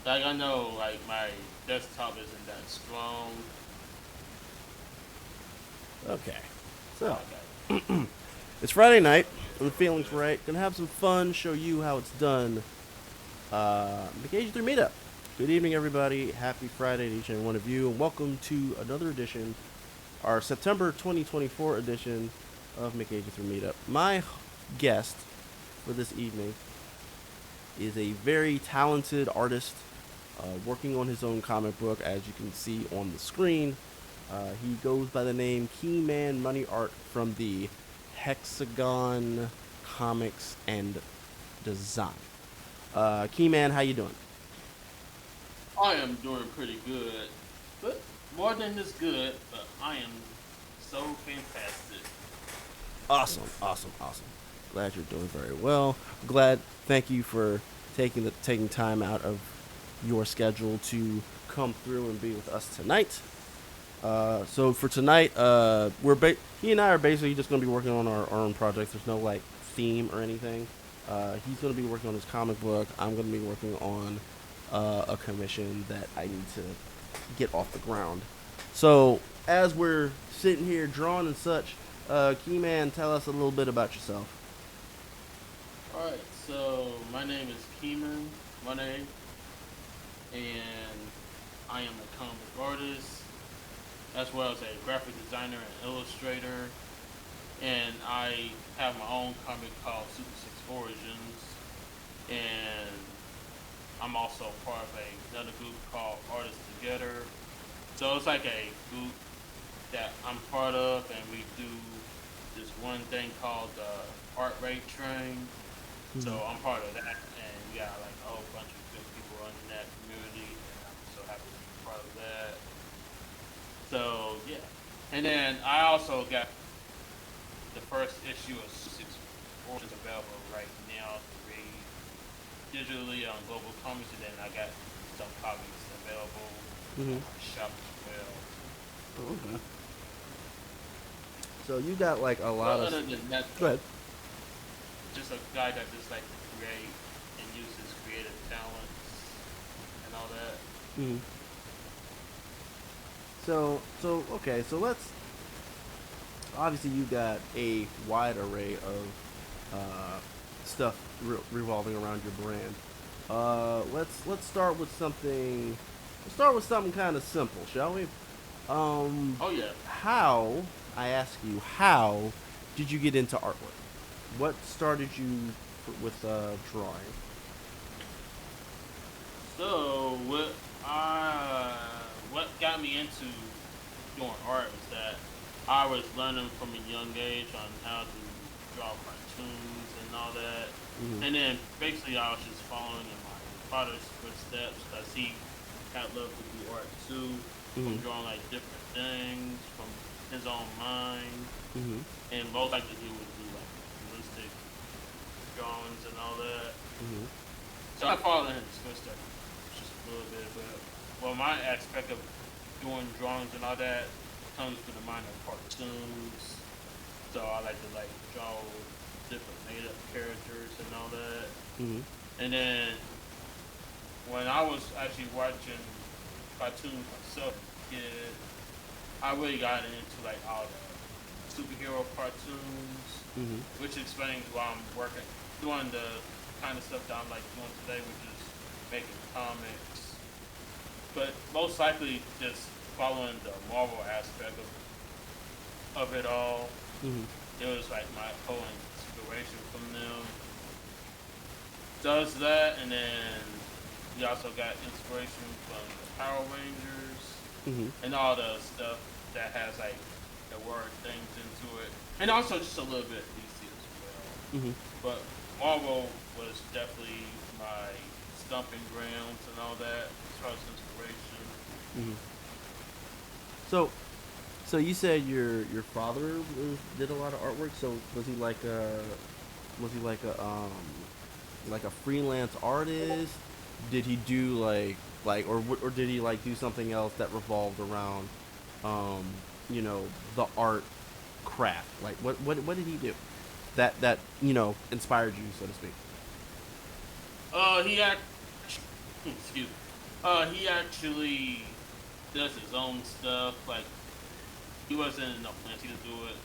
Like I know, like my desktop isn't that strong. Okay. So, I got it's Friday night, yeah, and the real feeling's good. right. Gonna have some fun, show you how it's done. McAgee3 Meetup. Good evening, everybody. Happy Friday to each and one of you, and welcome to another edition, our September 2024 edition of McAgee3 Meetup. My guest for this evening is a very talented artist working on his own comic book, as you can see on the screen. He goes by the name Keyman Money Art from the Hexagon Comics and Design. Keyman, how you doing? I am doing pretty good, but more than this good. But I am so fantastic. Awesome, awesome, awesome. Glad you're doing very well. Glad. Thank you for taking time out of your schedule to come through and be with us tonight. So for tonight, he and I are basically just gonna be working on our own projects. There's no like theme or anything. He's gonna be working on his comic book. I'm gonna be working on a commission that I need to get off the ground. So as we're sitting here drawing and such, Keyman, tell us a little bit about yourself. All right, so my name is Keeman Money, and I am a comic artist as well as a graphic designer and illustrator. And I have my own comic called Super Six Origins, and I'm also part of another group called Artists Together. So it's like a group that I'm part of, and we do this one thing called the Art Rate Train. So Mm-hmm. I'm part of that, and we got like a whole bunch of good people in that community, and I'm so happy to be part of that. So yeah, and then I also got the first issue of Six Origins available right now to read digitally on Global Comics, and then I got some comics available Mm-hmm. on my shop as well. Okay. So you got like a lot But of. other than that, Go ahead. just a guy that just like to create and use his creative talents and all that. Mm-hmm. So okay. So let's obviously you got a wide array of stuff revolving around your brand. Let's start with something. Let's start with something kind of simple, shall we? Um, Oh yeah. how I ask you, how did you get into artwork? What started you with drawing? So I what got me into doing art was that I was learning from a young age on how to draw cartoons and all that, Mm-hmm. and then basically I was just following in my father's footsteps because he had loved to do art too, Mm-hmm. from drawing like different things from his own mind, Mm-hmm. and most likely he would do like realistic drawings and all that. Mm-hmm. So I follow in his footsteps just a little bit, but well, my aspect of doing drawings and all that comes to the mind of cartoons. So I like to like draw different made up characters and all that. Mm-hmm. And then when I was actually watching cartoons myself as a kid, I really got into like all the superhero cartoons, Mm-hmm. which explains why I'm working doing the kind of stuff that I'm like doing today, which is making comics. But most likely just following the Marvel aspect of it all. Mm-hmm. It was like my whole inspiration from them. Does that, and then we also got inspiration from the Power Rangers Mm-hmm. and all the stuff that has like the word things into it, and also just a little bit DC as well. Mm-hmm. But Marvel was definitely my stomping grounds and all that as far as inspiration. Mm-hmm. So, so you said your father did a lot of artwork. So was he like a freelance artist? Did he do or did he like do something else that revolved around um the art craft? Like what did he do that inspired you, so to speak? He had excuse me. He actually does his own stuff. Like he wasn't in no plenty to do it.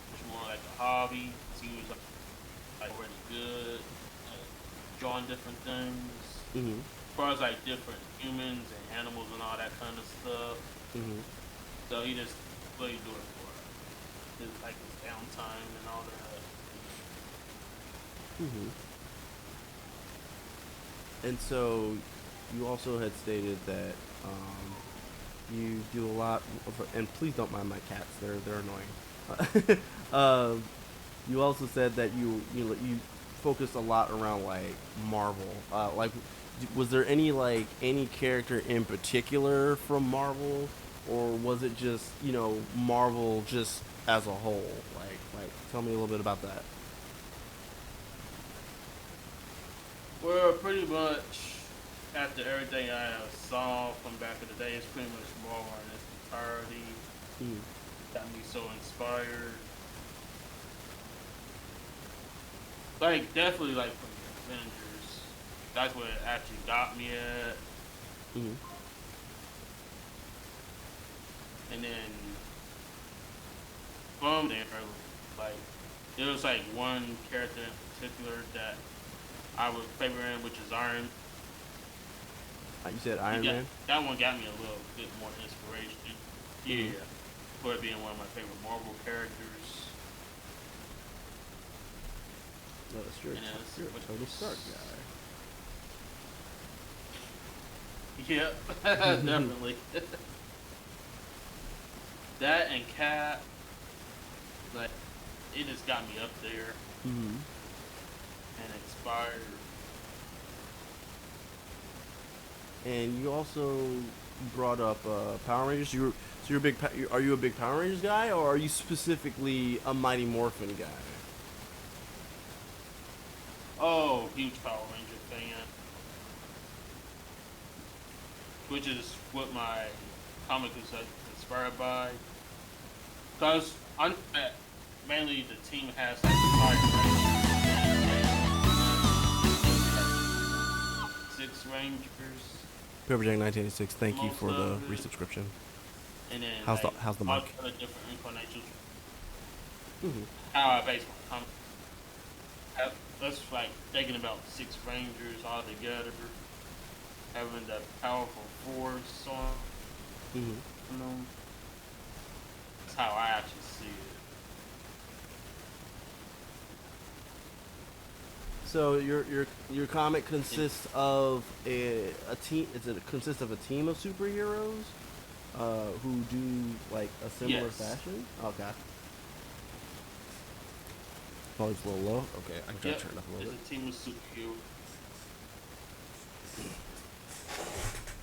It was more like a hobby. He was like already good at drawing different things. Mm-hmm. As far as like different humans and animals and all that kind of stuff. Mm-hmm. So he just really do it for his like his downtime and all that. Mm-hmm. And so, you also had stated that you do a lot of, and please don't mind my cats; they're annoying. You also said that you focus a lot around like Marvel. Was there any character in particular from Marvel, or was it just Marvel just as a whole? Tell me a little bit about that. Well, pretty much after everything I saw from back in the day, it's pretty much Marvel in its entirety. Mm. Got me so inspired. Like definitely like from the Avengers. That's what it actually got me at. Mm. And then from there, like there was like one character in particular that I would favor in, which is Iron. You said He Iron got Man. that one got me a little bit more inspiration. Mm. Yeah, for it being one of my favorite Marvel characters. No, And then let's see you're what a Tony Stark Yep, guy. definitely. That and Cap, like it just got me up there Mm-hmm. and inspired. And you also brought up Power Rangers. You're a big. Are you a big Power Rangers guy, or are you specifically a Mighty Morphin guy? Oh, huge Power Ranger fan, which is what my comic was inspired by. Because I know that mainly the team has like five Rangers, six Rangers, Pepperjack 1986. Thank you most for the of it, resubscription. and then How's the all mic? the other different incarnations. Mm-hmm. How I base my comic. That's like thinking about six Rangers all together, having that powerful force on Mm-hmm. them. That's how I actually see it. So your comic consists of a team. It consists of a team of superheroes who do like a similar Yes. fashion. Okay. Volume's a little low. Okay, I can try to Yep. turn it up a little It's bit. a team of superheroes.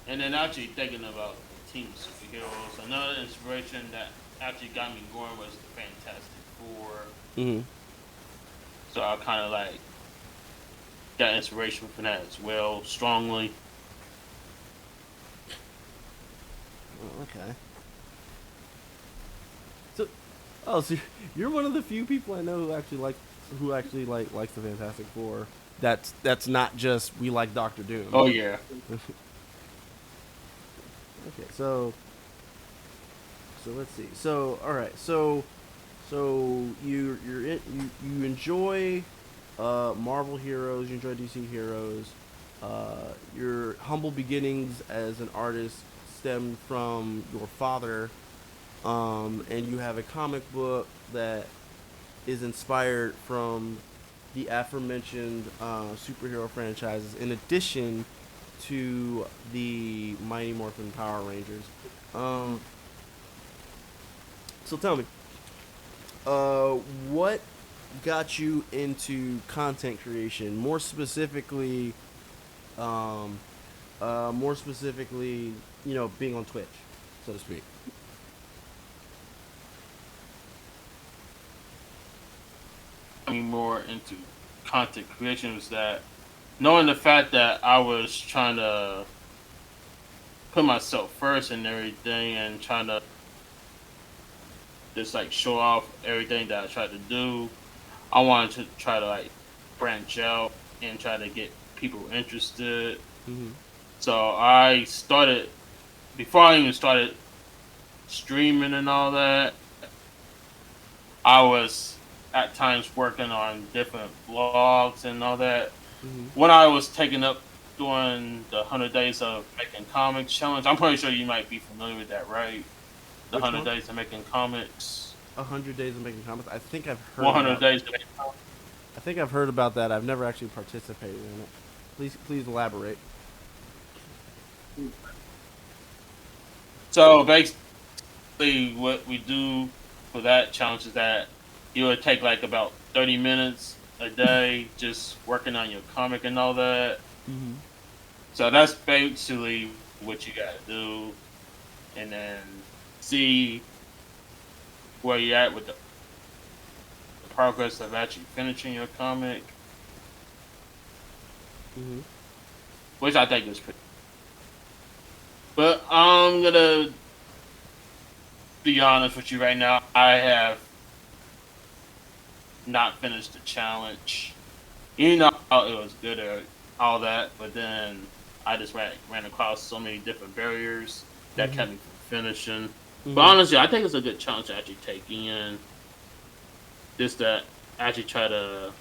And then actually thinking about the team of superheroes, another inspiration that actually got me going was the Fantastic Four. Mm-hmm. So I kind of like got inspiration from that as well, strongly. Oh, okay. So, so you're one of the few people I know who actually likes the Fantastic Four. That's not just we like Doctor Doom. Oh yeah. Okay, so let's see. So all right, so you enjoy Marvel heroes, you enjoy DC heroes. Your humble beginnings as an artist stemmed from your father, and you have a comic book that is inspired from the aforementioned superhero franchises, in addition to the Mighty Morphin Power Rangers. Um, so tell me, uh, what got you into content creation? Um, more specifically, being on Twitch, so to speak. Me more into content creation was that knowing the fact that I was trying to put myself first and everything and trying to just like show off everything that I tried to do. I wanted to try to like branch out and try to get people interested. Mm-hmm. So I started before I even started streaming and all that. I was at times working on different blogs and all that. Mm-hmm. When I was taking up doing the 100 days of making comics challenge, I'm pretty sure you might be familiar with that, right? The Which 100 one? days of making comics. 100 days of making comics. I think I've heard 100 about. days of making comics. I think I've heard about that. I've never actually participated in it. Please elaborate. So basically, what we do for that challenge is that you would take like about 30 minutes a day just working on your comic and all that. Mm-hmm. So that's basically what you got to do, and then see where you're at with the progress of actually finishing your comic, Mm-hmm. which I think is pretty. But I'm gonna be honest with you right now. I have not finished the challenge. You know, it was good or all that, but then I just ran across so many different barriers that Mm-hmm. kept me from finishing. But Mm-hmm. honestly, I think it's a good challenge to actually take in. Just to actually try to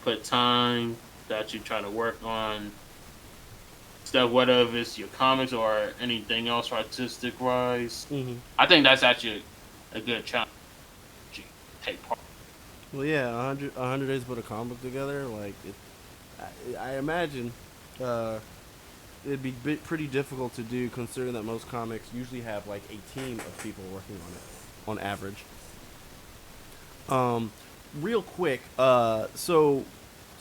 put time, to actually try to work on stuff, whether it's your comics or anything else artistic wise. Mm-hmm. I think that's actually a good challenge to take part. Well, yeah, 100 days to put a comic book together. Like, I imagine uh, it'd be pretty difficult to do, considering that most comics usually have like a team of people working on it, on average. Um, Real quick, so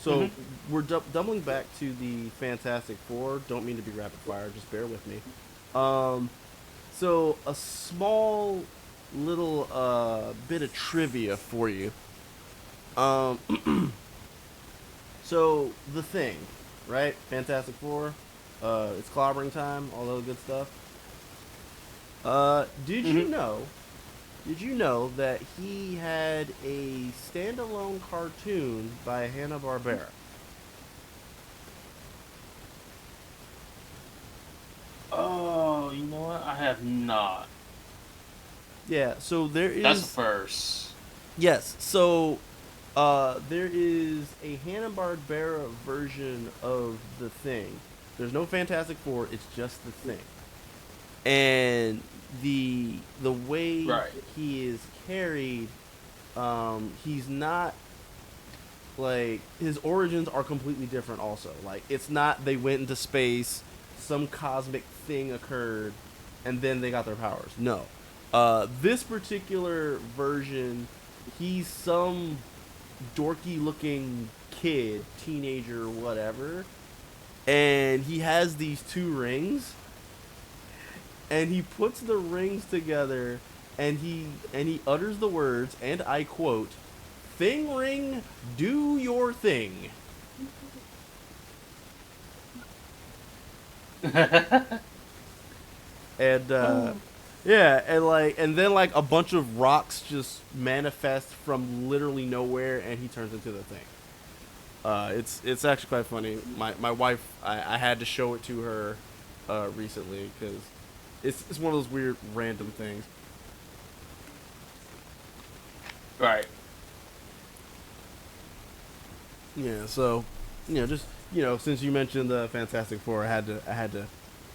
Mm-hmm. we're doubling back to the Fantastic Four. Don't mean to be rapid fire, just bear with me. Um, so a small little bit of trivia for you. Um, so the Thing, right? Fantastic Four. It's clobbering time. All those good stuff. Did you Mm-hmm. know? Did you know that he had a standalone cartoon by Hanna Barbera? Oh, you know what? I have not. Yeah. So there That's a is first. yes. There is a Hanna Barbera version of the Thing. There's no Fantastic Four. It's just the Thing. And the way Right. he is carried, he's not like his origins are completely different. Also, like it's not they went into space, some cosmic thing occurred, and then they got their powers. No, this particular version, he's some dorky looking kid, teenager, whatever, and he has these two rings and he puts the rings together and he utters the words, and I quote, "Thing ring, do your thing." And yeah, and then like a bunch of rocks just manifest from literally nowhere and he turns into the Thing. It's actually quite funny. My wife, I had to show it to her recently because it's one of those weird random things. Right. Yeah, so just since you mentioned the Fantastic Four, I had to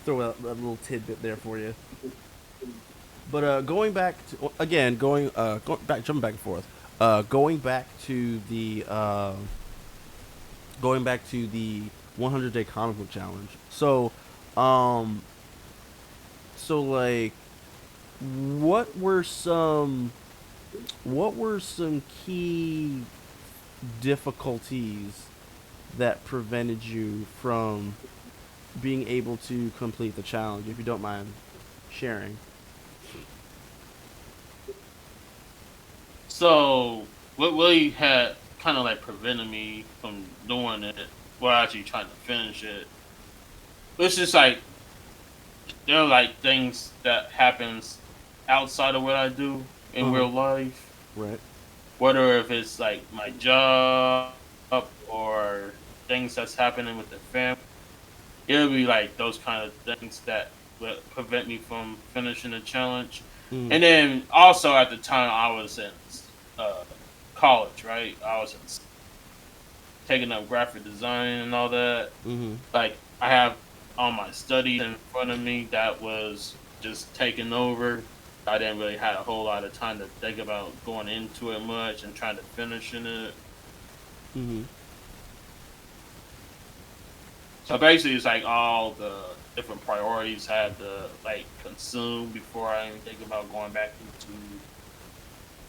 throw out a little tidbit there for you. But going back to again, going back, jumping back and forth, going back to the 100-day comic book challenge. Um, so like, what were some key difficulties that prevented you from being able to complete the challenge, if you don't mind sharing? So what really had kind of like prevented me from doing it, well, actually trying to finish it, it's just like there are like things that happens outside of what I do in Uh-huh. real life, Right. whether if it's like my job or things that's happening with the family. It'll be like those kind of things that would prevent me from finishing the challenge. Mm. And then also at the time I was in uh, college, right? I was taking up graphic design and all that. Mm-hmm. Like I have all my studies in front of me that was just taking over. I didn't really have a whole lot of time to think about going into it much and trying to finish in it. Mm-hmm. So basically, it's like all the different priorities had to like consume before I even think about going back into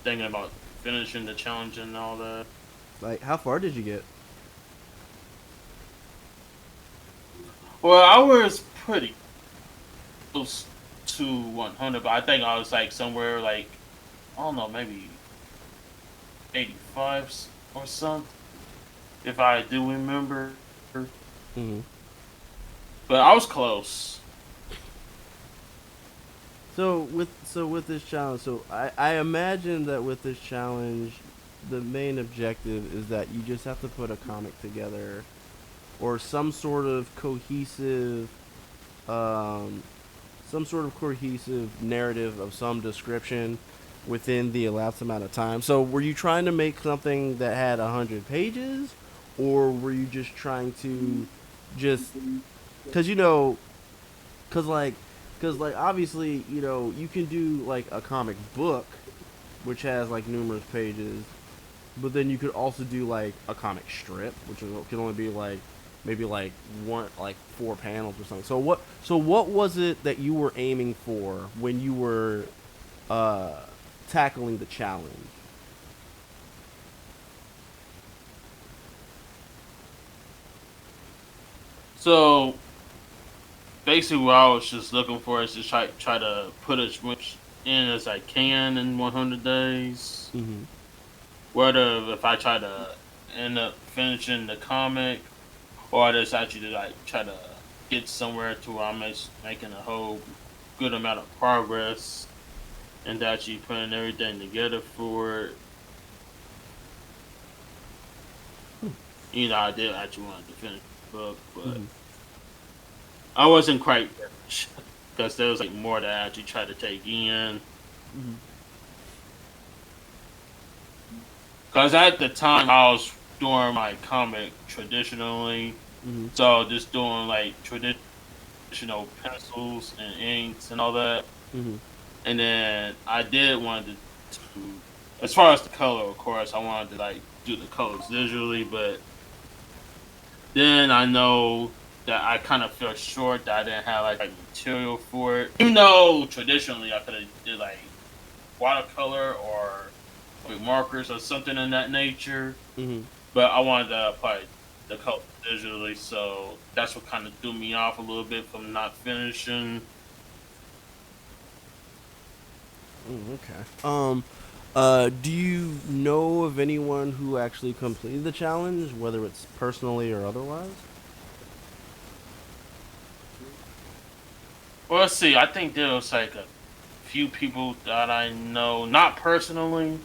thinking about finishing the challenge and all that. Like, how far did you get? Well, I was pretty close to 100, but I think I was like somewhere like I don't know, maybe 85 or something, if I do remember. Mm-hmm. But I was close. So with this challenge, so I imagine that with this challenge, the main objective is that you just have to put a comic together or um, some sort of cohesive narrative of some description within the elapsed amount of time. So were you trying to make something that had 100 pages, or were you just trying to just because because like because obviously you can do like a comic book which has like numerous pages, but then you could also do like a comic strip which can only be like maybe like one like 4 panels or something. So what was it that you were aiming for when you were uh tackling the challenge? So basically, what I was just looking for is to try to put as much in as I can in 100 days. Mm-hmm. Whether if I try to end up finishing the comic, or I just actually like try to get somewhere to where I'm making a whole good amount of progress and actually putting everything together for it. I did actually want to finish the book, but Mm-hmm. I wasn't quite because there was like more that I actually tried to take in. Mm-hmm. Because at the time I was doing my comic traditionally, Mm-hmm. so just doing like traditional pencils and inks and all that. Mm-hmm. And then I did want to, as far as the color, of course, I wanted to like do the colors visually, but then I know that I kind of feel short that I didn't have like material for it. Even though traditionally I could have did like watercolor or with markers or something in that nature, Mm-hmm. but I wanted to apply the color visually, so that's what kind of threw me off a little bit from not finishing. Okay. Do you know of anyone who actually completed the challenge, whether it's personally or otherwise? Well, let's see. I think there was like a few people that I know, not personally,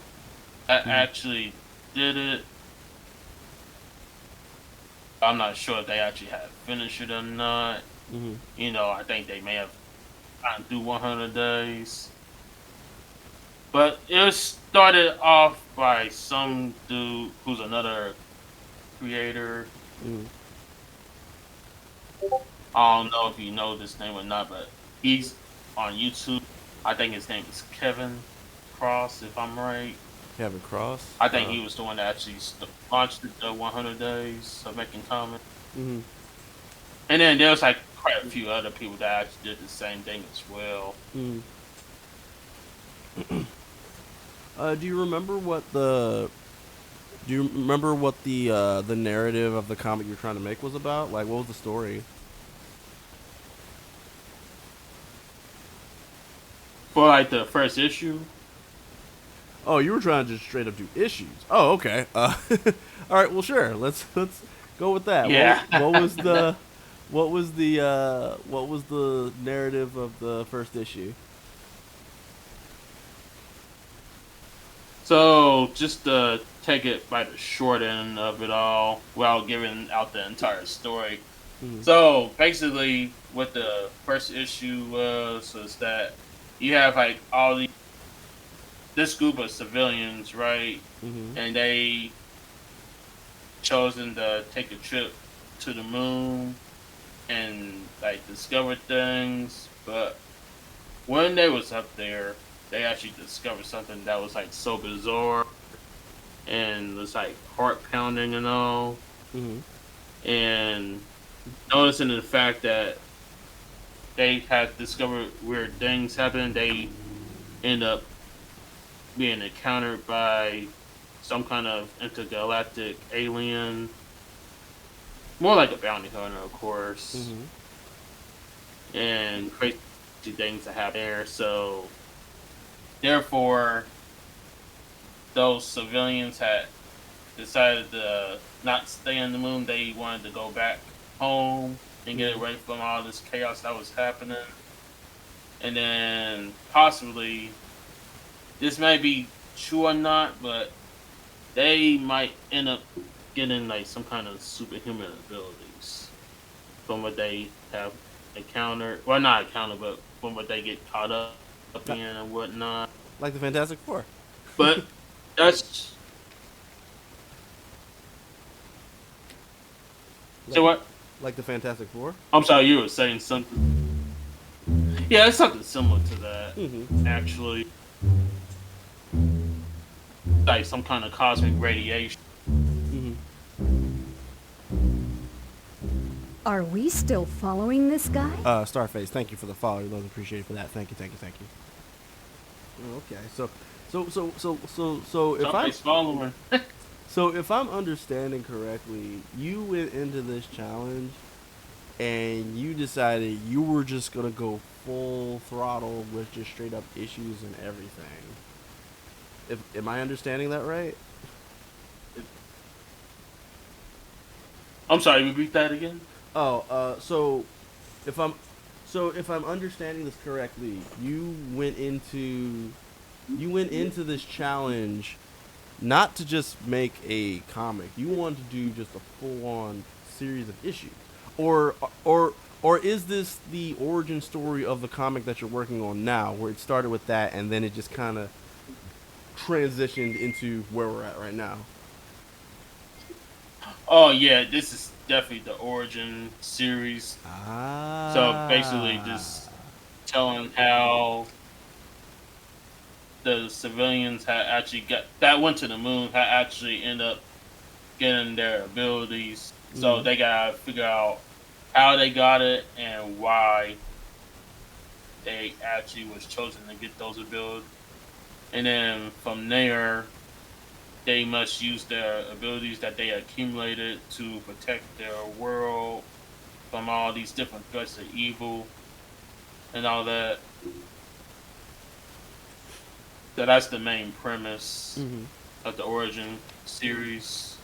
that Mm-hmm. actually did it. I'm not sure if they actually had finished it or not. Mm-hmm. I think they may have gotten through 100 days. But it was started off by some dude who's another creator. Mm-hmm. I don't know if you know this name or not, but he's on YouTube. I think his name is Kevin Cross, if I'm right. Kevin Cross. I think he was the one that actually launched the 100 days of making comments. Mm-hmm. And then there was like quite a few other people that actually did the same thing as well. Mm-hmm. Do you remember what the Do you remember what the narrative of the comic you're trying to make was about? Like, what was the story? For like the first issue, Oh, you were trying to just straight up do issues. Oh, okay. All right. Well, sure. Let's go with that. yeah. What was the narrative of the first issue? So just to take it by the short end of it all, without giving out the entire story. Mm-hmm. So basically, what the first issue was that you have like this group of civilians, right? Mm-hmm. And they chosen to take a trip to the moon and like discover things. But when they was up there, they actually discovered something that was like so bizarre and was like heart pounding and all. Mm-hmm. And noticing the fact that they had discovered weird things happening, they end up being encountered by some kind of intergalactic alien, more like a bounty hunter, of course, Mm-hmm. and crazy things that happen there. So, therefore, those civilians had decided to not stay on the moon. They wanted to go back home and get Mm-hmm. away from all this chaos that was happening. And then possibly, this may be true or not, but they might end up getting like some kind of superhuman abilities from what they have encountered. Well, not encountered, but from what they get caught up in and whatnot. Like the Fantastic Four. But that's so Like what? like the Fantastic Four. I'm sorry, you were saying something. Yeah, it's something similar to that. Mm-hmm. Actually, like some kind of cosmic radiation. Mm-hmm. Are we still following this guy? Starface, thank you for the follow. Love appreciated for that. Thank you, thank you, thank you. Okay, so if I'm Somebody's following. understanding correctly, you went into this challenge and you decided you were just gonna go full throttle with just straight up issues and everything. If am I understanding that right? I'm sorry, repeat that again. Oh, if I'm if I'm understanding this correctly, you went into this challenge not to just make a comic. You wanted to do just a full-on series of issues, or or is this the origin story of the comic that you're working on now, where it started with that and then it just kind of transitioned into where we're at right now? Oh yeah, this is definitely the origin series. So basically, Ah. just telling how the civilians had actually got that went to the moon had actually end up getting their abilities. So Mhm. they gotta figure out how they got it and why they actually was chosen to get those abilities. And then from there, they must use their abilities that they accumulated to protect their world from all these different threats of evil and all that. So that's the main premise Mhm. of the origin series.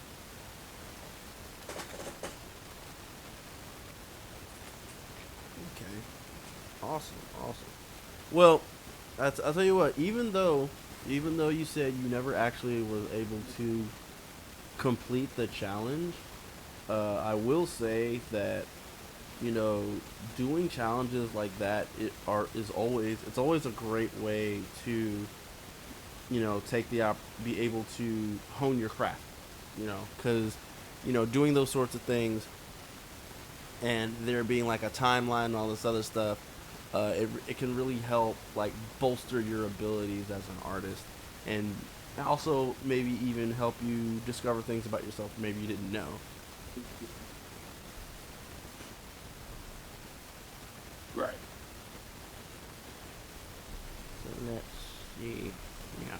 Okay. Awesome. Awesome. Well, I'll tell you what. Even though you said you never actually was able to complete the challenge, I will say that you know doing challenges like that it's always a great way to take be able to hone your craft. Because doing those sorts of things and there being like a timeline and all this other stuff, it can really help like bolster your abilities as an artist, and also maybe even help you discover things about yourself maybe you didn't know. Right. So let's see. Yeah.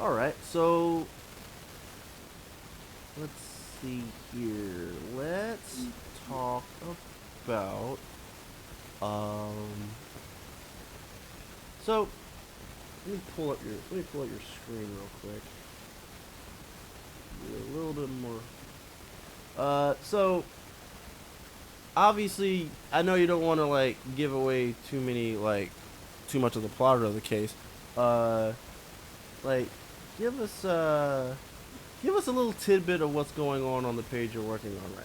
All right. So let's see here. Let's talk about um. So let me pull up your screen real quick. A little bit more. So obviously, I know you don't want to like give away too much of the plot of the case. Uh, like, give us. Give us a little tidbit of what's going on the page you're working on right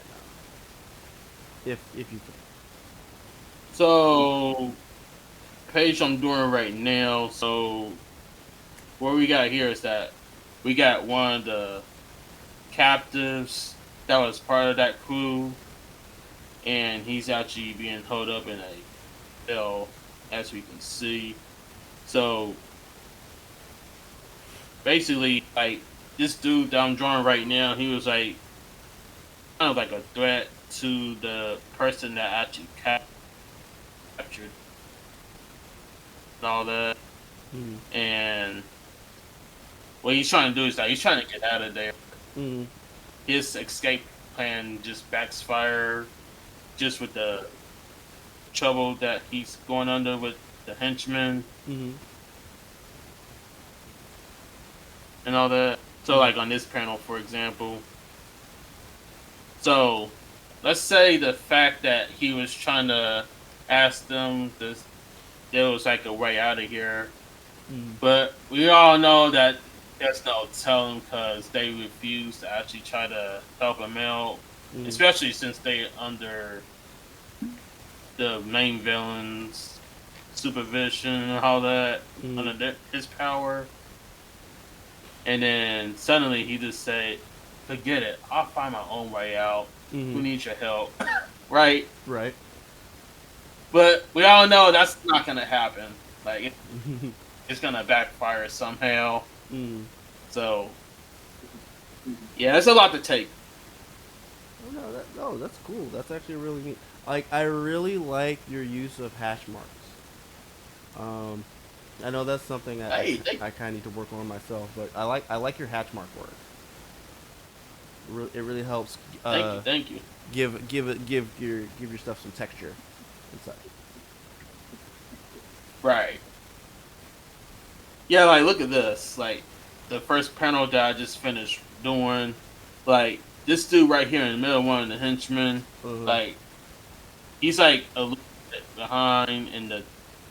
now, if you can. So, page I'm doing right now. So, what we got here is that we got one of the captives that was part of that crew, and he's actually being held up in a cell, as we can see. So, basically, like this dude that I'm drawing right now, he was like kind of like a threat to the person that actually captured and all that. Mm. And what he's trying to do is like he's trying to get out of there. Mm. His escape plan just backfired just with the trouble that he's going under with the henchmen Mm. and all that. So like on this panel, for example. So let's say the fact that he was trying to ask them this, there was like a way out of here. Mm. But we all know that there's no telling because they refuse to actually try to help him out, especially since they under the main villain's supervision and all that under his power. And then suddenly he just said, "Forget it. I'll find my own way out. Who needs your help?" Right? Right. But we all know that's not gonna happen. Like it's gonna backfire somehow. So yeah, there's a lot to take. Oh, no, that's cool. That's actually really neat. Like, I really like your use of hash marks. I know that's something I kind of need to work on myself, but I like your hatch mark work. It really helps. Thank you. Give your stuff some texture and such. Right. Yeah, like look at this. Like the first panel that I just finished doing. Like this dude right here in the middle, one of the henchmen. Like he's like a little bit behind in the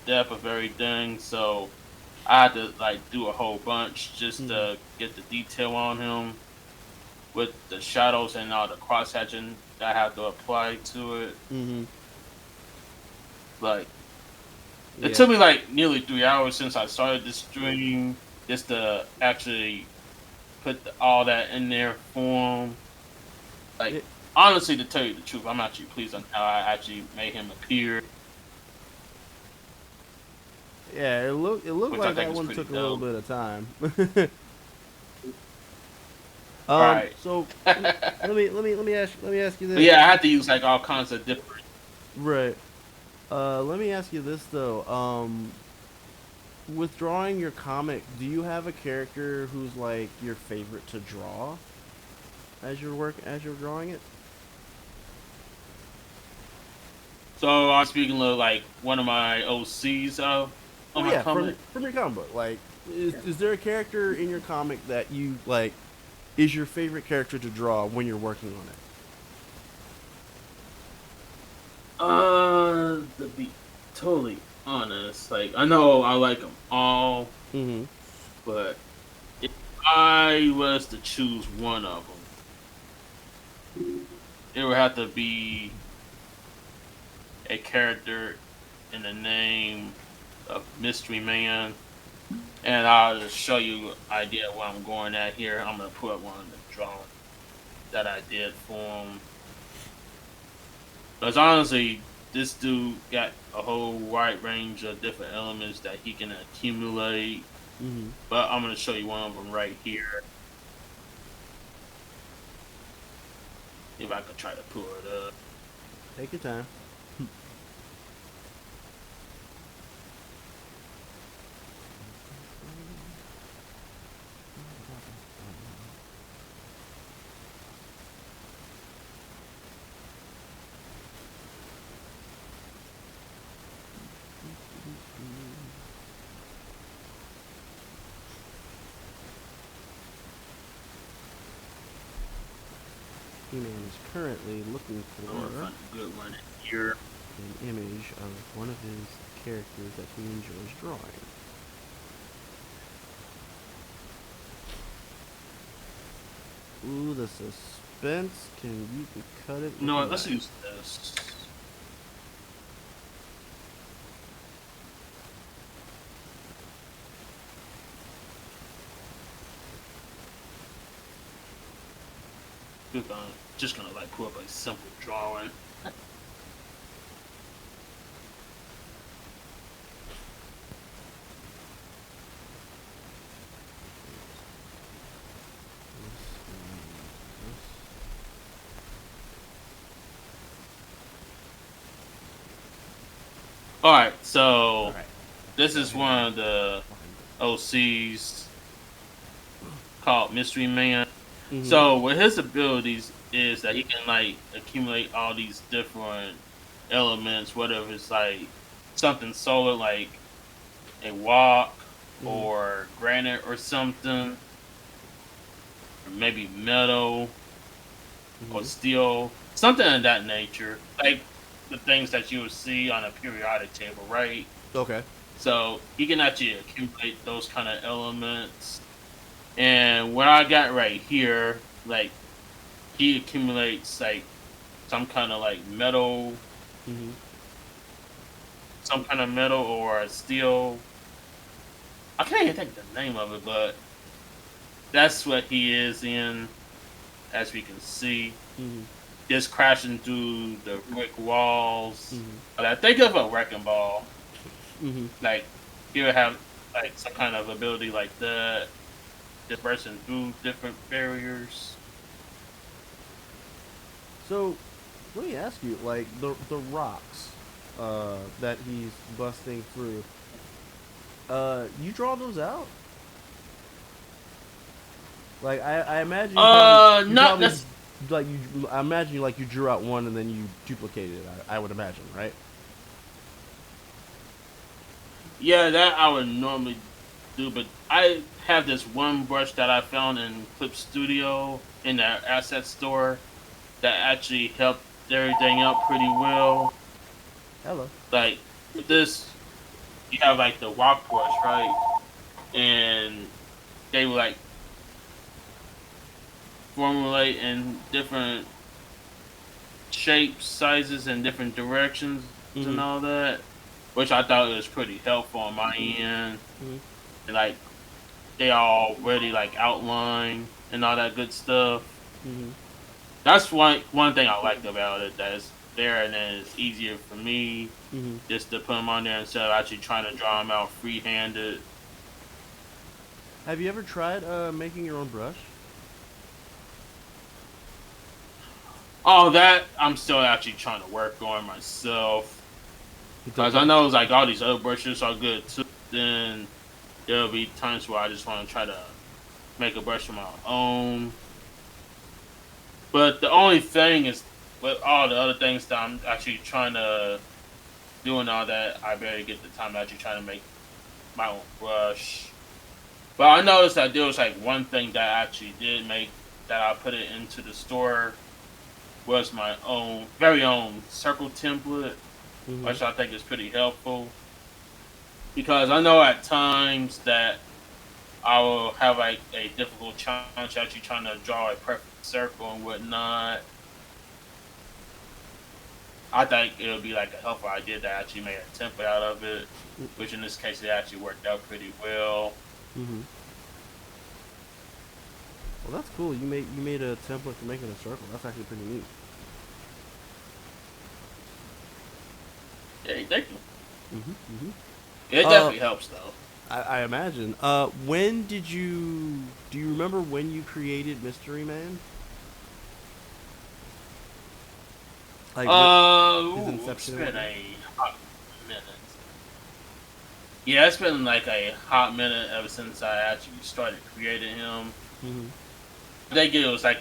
depth of everything, so I had to like do a whole bunch just to get the detail on him with the shadows and all the cross hatching that I have to apply to it. Like it took me like nearly 3 hours since I started this stream just to actually put all that in there for him. Like honestly, to tell you the truth, I'm actually pleased on how I actually made him appear. Yeah, it looked like that one took a little bit of time. Right. So let me ask you this. But yeah, I had to use like all kinds of different. Right. Let me ask you this though. With drawing your comic, do you have a character who's like your favorite to draw as you're drawing it? So I'm speaking of like one of my OCs my comic. From your comic book. Like, is there a character in your comic that you like is your favorite character to draw when you're working on it? To be totally honest, like I know I like them all, but if I was to choose one of them, it would have to be a character in the name of Mystery Man, and I'll just show you an idea of what I'm going at here. I'm gonna put up one of the drawings that I did for him. Because honestly, this dude got a whole wide range of different elements that he can accumulate. But I'm going to show you one of them right here. If I could try to pull it up. Take your time. He-Man is currently looking for good one here. an image of one of his characters that he enjoys drawing. Ooh, the suspense. You can cut it with You know a what? Let's knife. use this. We're just gonna like pull up a simple drawing. All right, so All right. this is one of the OCs called Mystery Man. Mm-hmm. So with his abilities is that he can like accumulate all these different elements, whether it's like something solid like a rock or granite or something, or maybe metal or steel, something of that nature, like the things that you would see on a periodic table, right? Okay. So he can actually accumulate those kind of elements. And what I got right here, like he accumulates like some kind of like metal, Mm-hmm. some kind of metal or steel. I can't even think the name of it, but that's what he is in, as we can see. Mm-hmm. Just crashing through the brick walls. Mm-hmm. But I think of a wrecking ball. Mm-hmm. Like he would have like some kind of ability like that, just bursting through different barriers. So, let me ask you, like the rocks that he's busting through. You draw those out? Like I imagine you Not probably necessarily. like you. I imagine like you drew out one and then you duplicated it. I would imagine, right? Yeah, that I would normally do, but I have this one brush that I found in Clip Studio in their asset store that actually helped everything out pretty well. Hello. Like with this, you have like the walk brush, right? And they would like formulate in different shapes, sizes, and different directions and Mm-hmm. all that, which I thought was pretty helpful on my end. Mm-hmm. And like they already like outline and all that good stuff. Mm-hmm. That's one thing I liked about it. That is there, and then it's easier for me Mm-hmm. just to put them on there instead of actually trying to draw them out free-handed. Have you ever tried making your own brush? All that I'm still actually trying to work on myself because I know it's like all these other brushes are good too. Then there'll be times where I just want to try to make a brush of my own. But the only thing is, with all the other things that I'm actually trying to do and all that, I better get the time to actually try to make my own brush. But I noticed that there was like one thing that I actually did make that I put it into the store was my own, very own circle template, Mm-hmm. which I think is pretty helpful. Because I know at times that I will have like a difficult challenge actually trying to draw a perfect circle and whatnot. I think it would be like a helpful idea to actually make a template out of it, which in this case it actually worked out pretty well. Mm-hmm. Well, that's cool. You made a template for making a circle. That's actually pretty neat. Yeah, thank you. Mm-hmm. Mm-hmm. It definitely helps though. I imagine. When did you? Do you remember when you created Mystery Man? Like his It's inception? been a hot minute. Yeah, it's been like a hot minute ever since I actually started creating him. Mm-hmm. I think it was like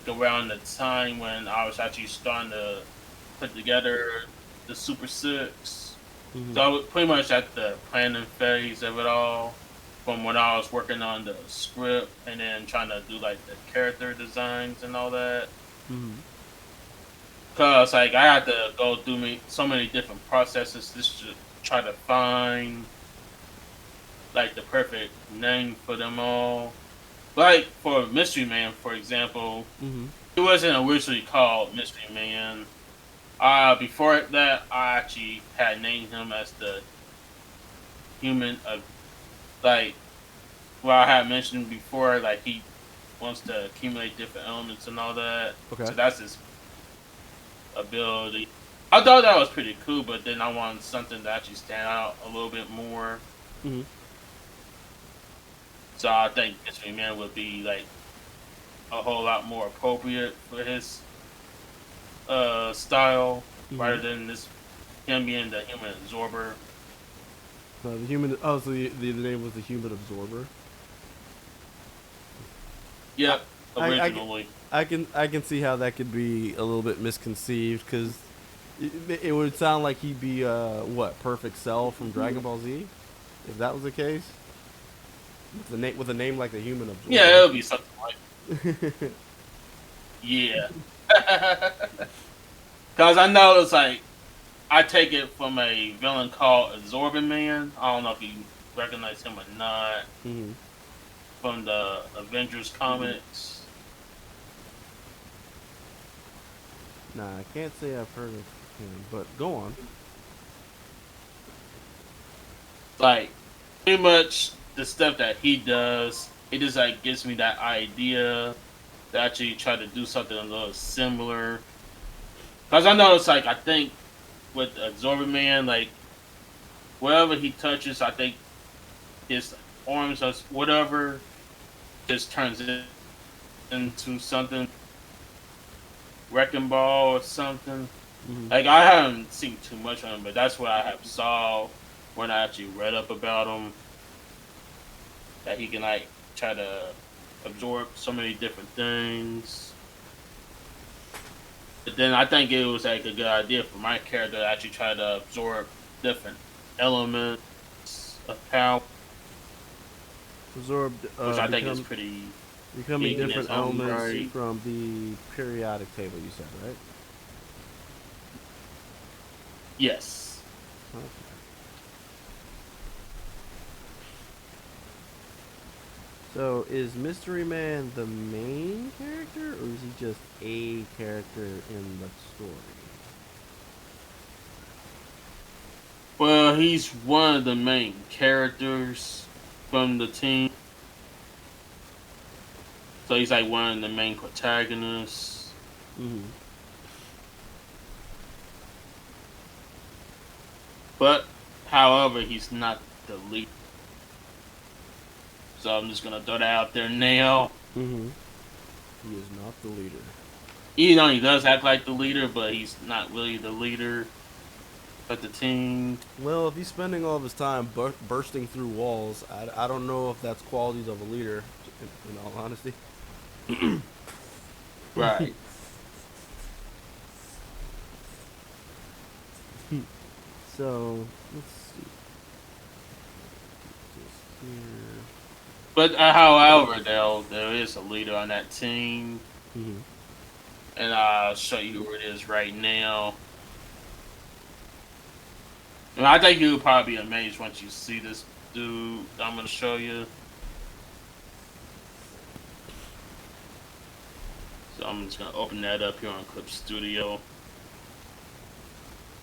around the time when I was actually starting to put together the Super Six. Mm-hmm. So I was pretty much at the planning phase of it all, from when I was working on the script and then trying to do like the character designs and all that. Mm-hmm. Cause like I had to go through so many different processes just to try to find like the perfect name for them all. Like for Mystery Man, for example, Mm-hmm. it wasn't originally called Mystery Man. Before that, I actually had named him as the human of like. Well, I had mentioned before, like he wants to accumulate different elements and all that. Okay. So that's his ability. I thought that was pretty cool, but then I wanted something to actually stand out a little bit more. Mm-hmm. So I think Mystery Man would be like a whole lot more appropriate for his style Mm-hmm. rather than this him being the human absorber. So the human. Oh, so the name was the human absorber. I, Yep, I, originally. I can see how that could be a little bit misconceived because it would sound like he'd be what, Perfect Cell from Dragon Ball Z, if that was the case. With a name like the human Yeah, it absorber. would be something like yeah. Because I know it's like I take it from a villain called Absorbing Man. I don't know if you recognize him or not Mm-hmm. from the Avengers comics. Nah, I can't say I've heard of him, but go on. Like pretty much the stuff that he does, it just like gives me that idea to actually try to do something a little similar. Because I know it's like I think with Absorbing Man, like wherever he touches, I think his arms or whatever just turns it into something wrecking ball or something. Mm-hmm. Like I haven't seen too much of him, but that's what I have saw when I actually read up about him. That he can like try to absorb so many different things. But then I think it was like a good idea for my character to actually try to absorb different elements of power, Absorbed, which I think is pretty becoming big in its different own elements right. from the periodic table. You said, right? Yes. Okay. So is Mystery Man the main character, or is he just a character in the story? Well, he's one of the main characters from the team. So he's like one of the main protagonists. Mm-hmm. But, however, he's not the lead. So I'm just gonna throw that out there now. Mm-hmm. He is not the leader. Even though he does act like the leader, but he's not really the leader of the team. Well, if he's spending all of his time bursting through walls, I don't know if that's qualities of a leader, in all honesty. Right. So, let's see. Just here. But however, though, there is a leader on that team, Mm-hmm. and I'll show you who it is right now. And I think you'll probably be amazed once you see this dude that I'm gonna show you. So I'm just gonna open that up here on Clip Studio,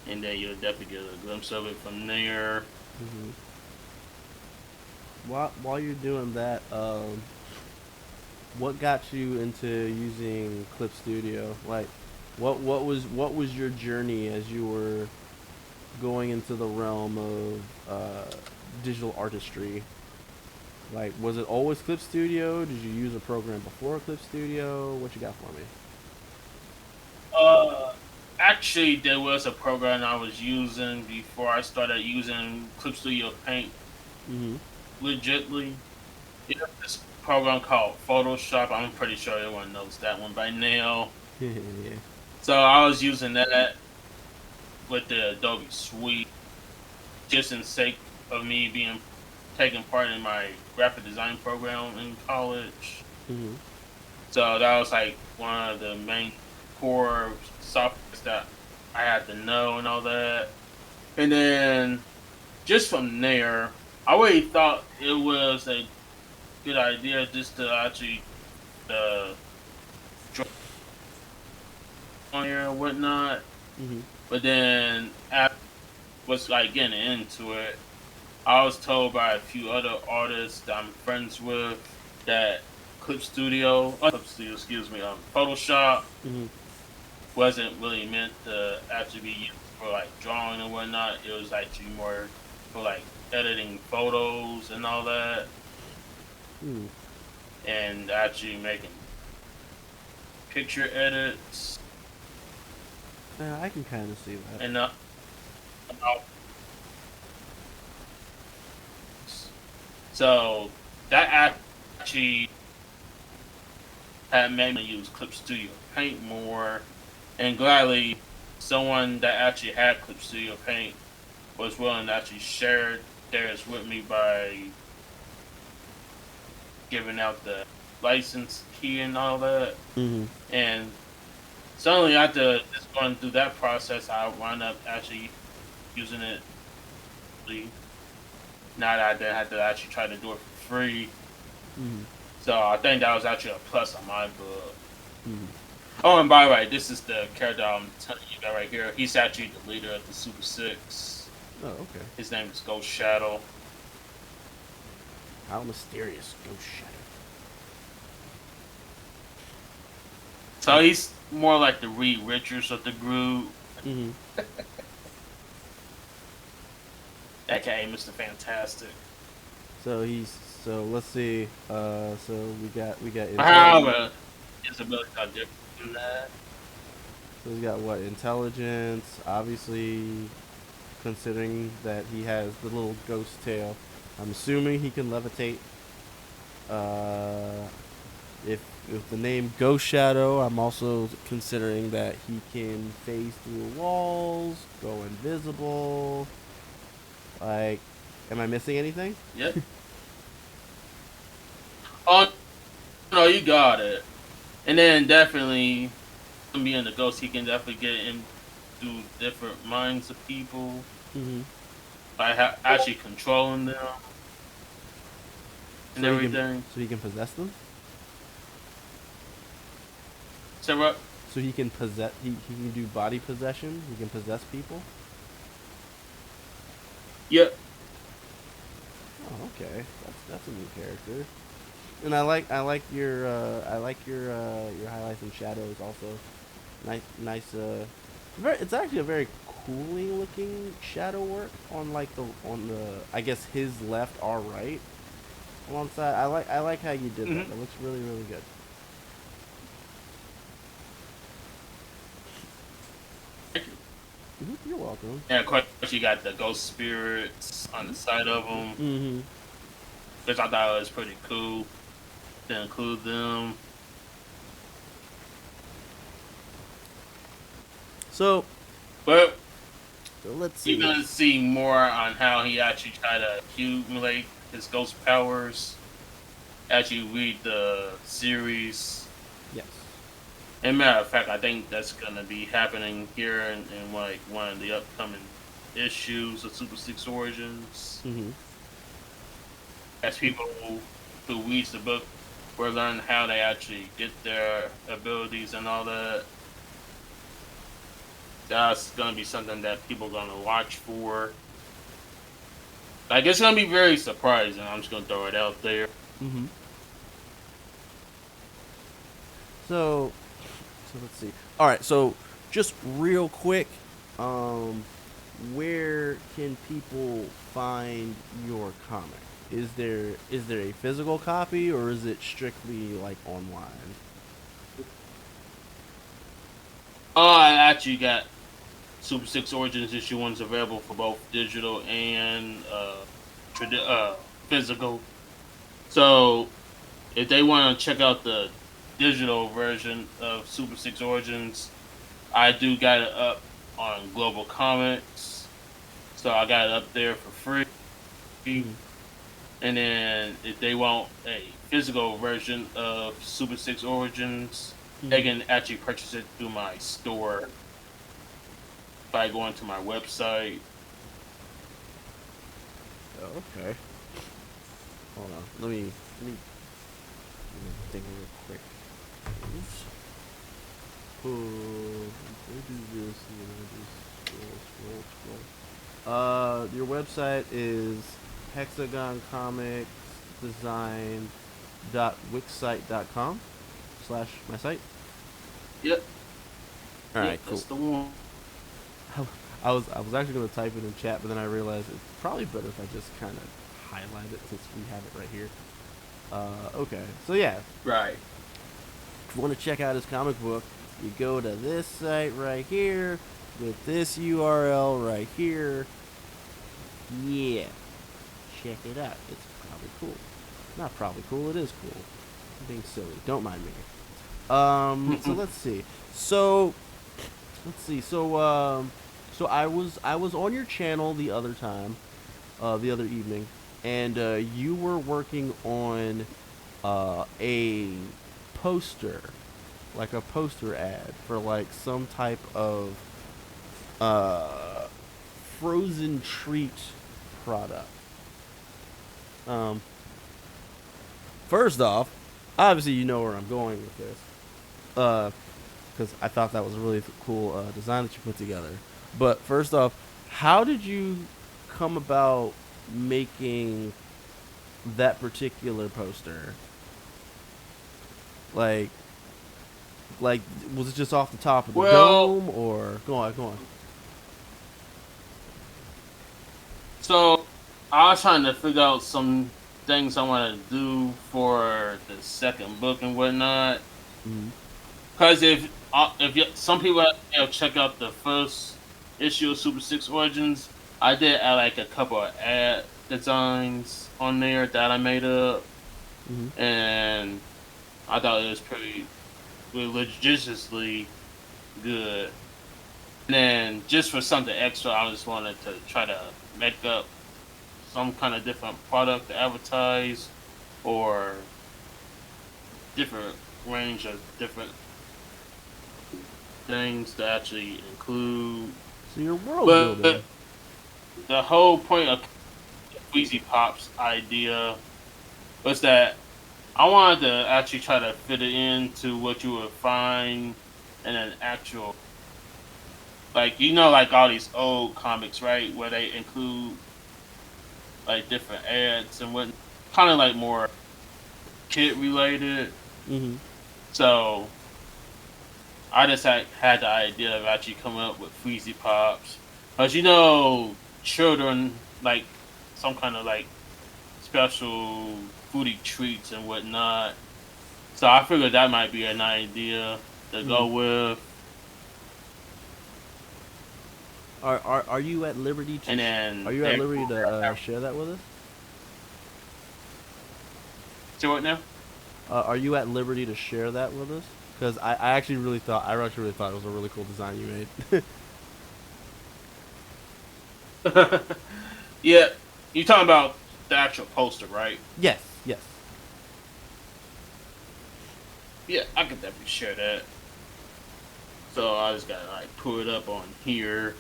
and then you'll definitely get a glimpse of it from there. Mm-hmm. While you're doing that, what got you into using Clip Studio? Like, what was your journey as you were going into the realm of digital artistry? Like, was it always Clip Studio? Did you use a program before Clip Studio? What you got for me? Uh, Actually, there was a program I was using before I started using Clip Studio Paint Mm-hmm. legitly. There's this program called Photoshop. I'm pretty sure everyone knows that one by now. Yeah. So I was using that with the Adobe Suite just in sake of me being taking part in my graphic design program in college. Mm-hmm. So that was like one of the main core softwares that I had to know and all that. And then just from there, I already thought it was a good idea just to actually uh, draw on here and whatnot. Mm-hmm. But then after was like getting into it, I was told by a few other artists that I'm friends with that excuse me, Photoshop Mm-hmm. wasn't really meant to actually be used for like drawing and whatnot. It was actually more for like editing photos and all that, Mm. and actually making picture edits. Yeah, I can kind of see that. And so that actually had made me use Clip Studio Paint more, and gladly someone that actually had Clip Studio Paint was willing to actually share theirs with me by giving out the license key and all that. Mm-hmm. And suddenly after just going through that process, I wound up actually using it. Now that I didn't have to actually try to do it for free. Mm-hmm. So I think that was actually a plus on my book. Mm-hmm. Oh, and by the way, this is the character I'm telling you about right here. He's actually the leader of the Super Six. Oh, okay. His name is Ghost Shadow. How mysterious, Ghost Shadow. So he's more like the Reed Richards of the group, Mm-hmm. aka Mr. Fantastic. So let's see. So we got However, his abilities are different than that. So we got what, intelligence, obviously, considering that he has the little ghost tail. I'm assuming he can levitate. Uh, if the name Ghost Shadow, I'm also considering that he can phase through walls, go invisible. Like, am I missing anything? Yep. Oh no, you got it. And then definitely, being the ghost, he can definitely get into different minds of people Mm-hmm. by actually controlling them and everything. So he can possess them. So what? So he can possess. He can do body possession. He can possess people. Yep. Oh, okay. That's a new character. And I like your highlights and shadows also. Nice. It's actually a very cooling looking shadow work on the I guess his left, our right, alongside. I like how you did that. Mm-hmm. That looks really really good. You're welcome. And of course, you got the ghost spirits on the side of them, Mm-hmm. which I thought was pretty cool to include them. So But let's see. you're gonna see more on how he actually tried to accumulate his ghost powers as you read the series. Yes. And matter of fact, I think that's gonna be happening here in like one of the upcoming issues of Super Six Origins. Mm-hmm. As people who reads the book will learn how they actually get their abilities and all that. That's gonna be something that people are gonna watch for. Like it's gonna be very surprising. I'm just gonna throw it out there. Mm-hmm. So let's see. All right. So just real quick, where can people find your comic? Is there a physical copy or is it strictly like online? Oh, I actually got Super Six Origins issue ones available for both digital and physical. So if they want to check out the digital version of Super Six Origins, I do got it up on Global Comics. So I got it up there for free. Mm-hmm. And then if they want a physical version of Super Six Origins, they can actually purchase it through my store by going to my website. Oh, okay. Hold on. Let me Thing real quick. Oops. Oh, I do this and then I just scroll. Your website is hexagoncomicsdesign.wixsite.com / my site. Yep. All Yep, right, cool. that's the one. I was actually gonna type it in chat, but then I realized it's probably better if I just kind of highlight it since we have it right here. Okay, so yeah, Right. if you want to check out his comic book, you go to this site right here with this URL right here. Yeah, check it out. It's probably cool. Not probably cool. It is cool. I'm being silly. Don't mind me. So let's see. So I was on your channel the other time, the other evening, and you were working on a poster, like a poster ad for like some type of frozen treat product. First off, obviously you know where I'm going with this, because I thought that was a really cool design that you put together. But first off, how did you come about making that particular poster? Like was it just off the top of the dome, or go on? So I was trying to figure out some things I want to do for the second book and whatnot. Mm-hmm. Because if some people check out the first issue of Super Six Origins, I did add like a couple of ad designs on there that I made up, Mm-hmm. and I thought it was pretty religiously good. And then just for something extra, I just wanted to try to make up some kind of different product to advertise, or different range of different things to actually include. So your world building. The whole point of Queasy Pop's idea was that I wanted to actually try to fit it into what you would find in an actual, like, like all these old comics, right, where they include like different ads and what, kind of like more kid related. Mm-hmm. So I just had the idea of actually coming up with Freezy Pops, because children like some kind of like special foodie treats and whatnot. So I figured that might be an idea to go with. Are you at liberty to? And then are you at liberty to share that with us? So what now? Are you at liberty to share that with us? Because I actually really thought it was a really cool design you made. Yeah, you're talking about the actual poster, right? Yes. Yeah, I could definitely share that. So I just gotta like pull it up on here.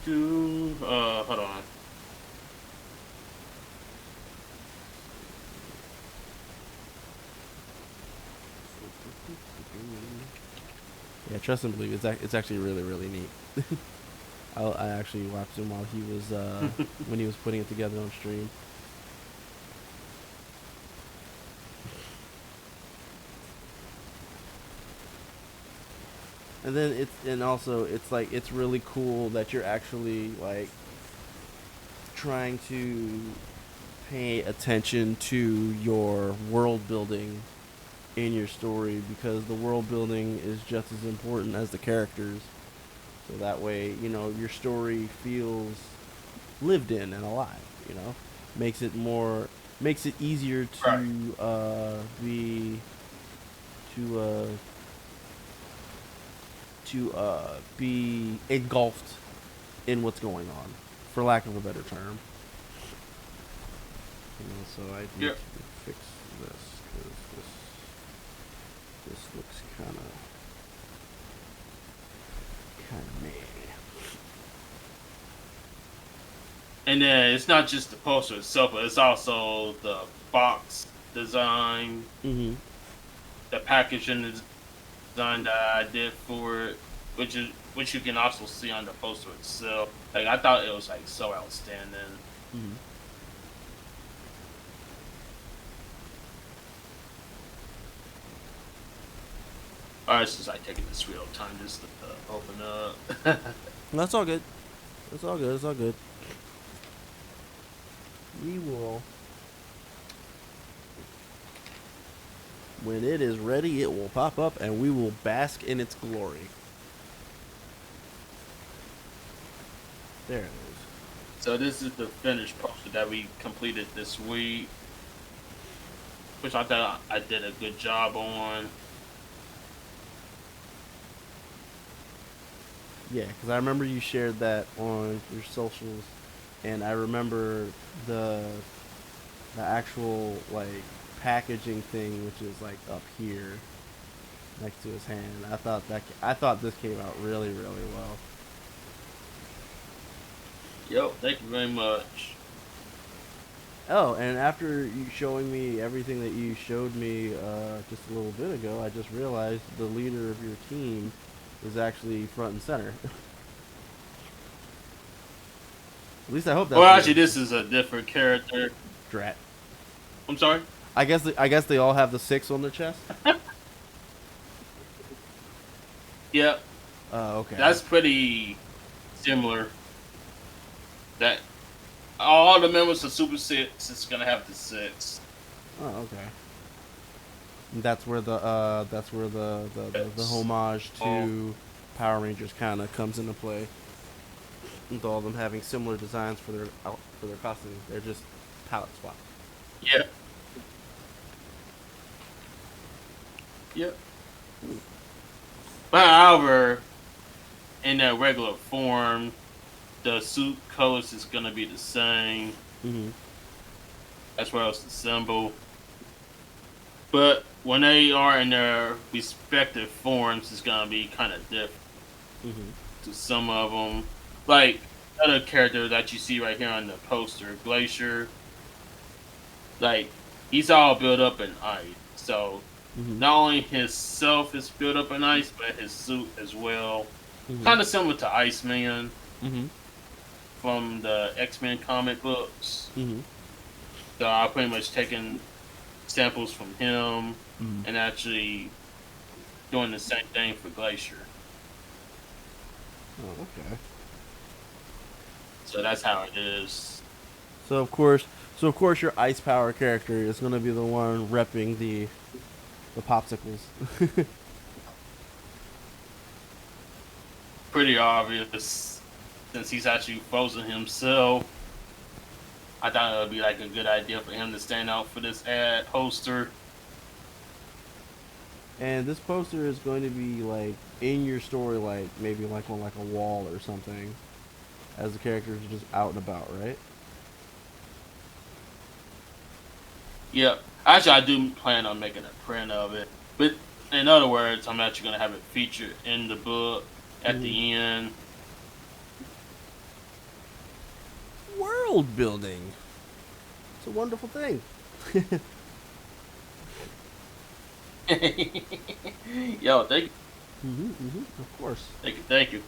Hold on. Yeah, trust and believe. It's actually really, really neat. I actually watched him while he was when he was putting it together on stream. And then it's really cool that you're actually like trying to pay attention to your world building in your story, because the world building is just as important as the characters. So that way, your story feels lived in and alive, makes it easier to be engulfed in what's going on, for lack of a better term. So I need to fix this, because this looks kind of meh. And then it's not just the poster itself, but it's also the box design, Mm-hmm. the packaging design that I did for it, which you can also see on the poster itself. Like I thought it was like so outstanding. Mm-hmm. Alright, it's just like taking this real time just to open up. That's all good. That's all good. That's all good. We will. When it is ready, it will pop up and we will bask in its glory. There it is. So this is the finished poster that we completed this week, which I thought I did a good job on. Yeah, because I remember you shared that on your socials, and I remember the actual like packaging thing, which is like up here next to his hand. I thought this came out really really well. Yo, thank you very much. Oh, and after you showing me everything that you showed me just a little bit ago, I just realized the leader of your team is actually front and center. At least I hope that's. Well, actually, this is a different character. Drat. I'm sorry. I guess they all have the 6 on their chest. Yep. Okay. That's pretty similar. That all the members of Super Six is gonna have the 6. Oh, okay. That's where the homage to Power Rangers kind of comes into play. With all of them having similar designs for their costumes, they're just palette swap. Yep. Yep. But however, in their regular form, the suit colors is gonna be the same. Mm-hmm. As well as the symbol. But when they are in their respective forms, it's gonna be kind of different to some of them. Like other character that you see right here on the poster, Glacier. Like he's all built up in ice, so not only his self is built up in ice, but his suit as well. Kind of similar to Iceman from the X-Men comic books. So I pretty much taken samples from him and actually doing the same thing for Glacier. Oh, okay. So that's how it is. So of course, your ice power character is gonna be the one repping the popsicles. Pretty obvious since he's actually frozen himself. I thought it would be like a good idea for him to stand out for this ad poster. And this poster is going to be like in your story, like maybe like on like a wall or something, as the characters are just out and about, right? Yep. Actually, I do plan on making a print of it. But in other words, I'm actually going to have it featured in the book at the end. World building. It's a wonderful thing. Yo, thank you. Of course. Thank you.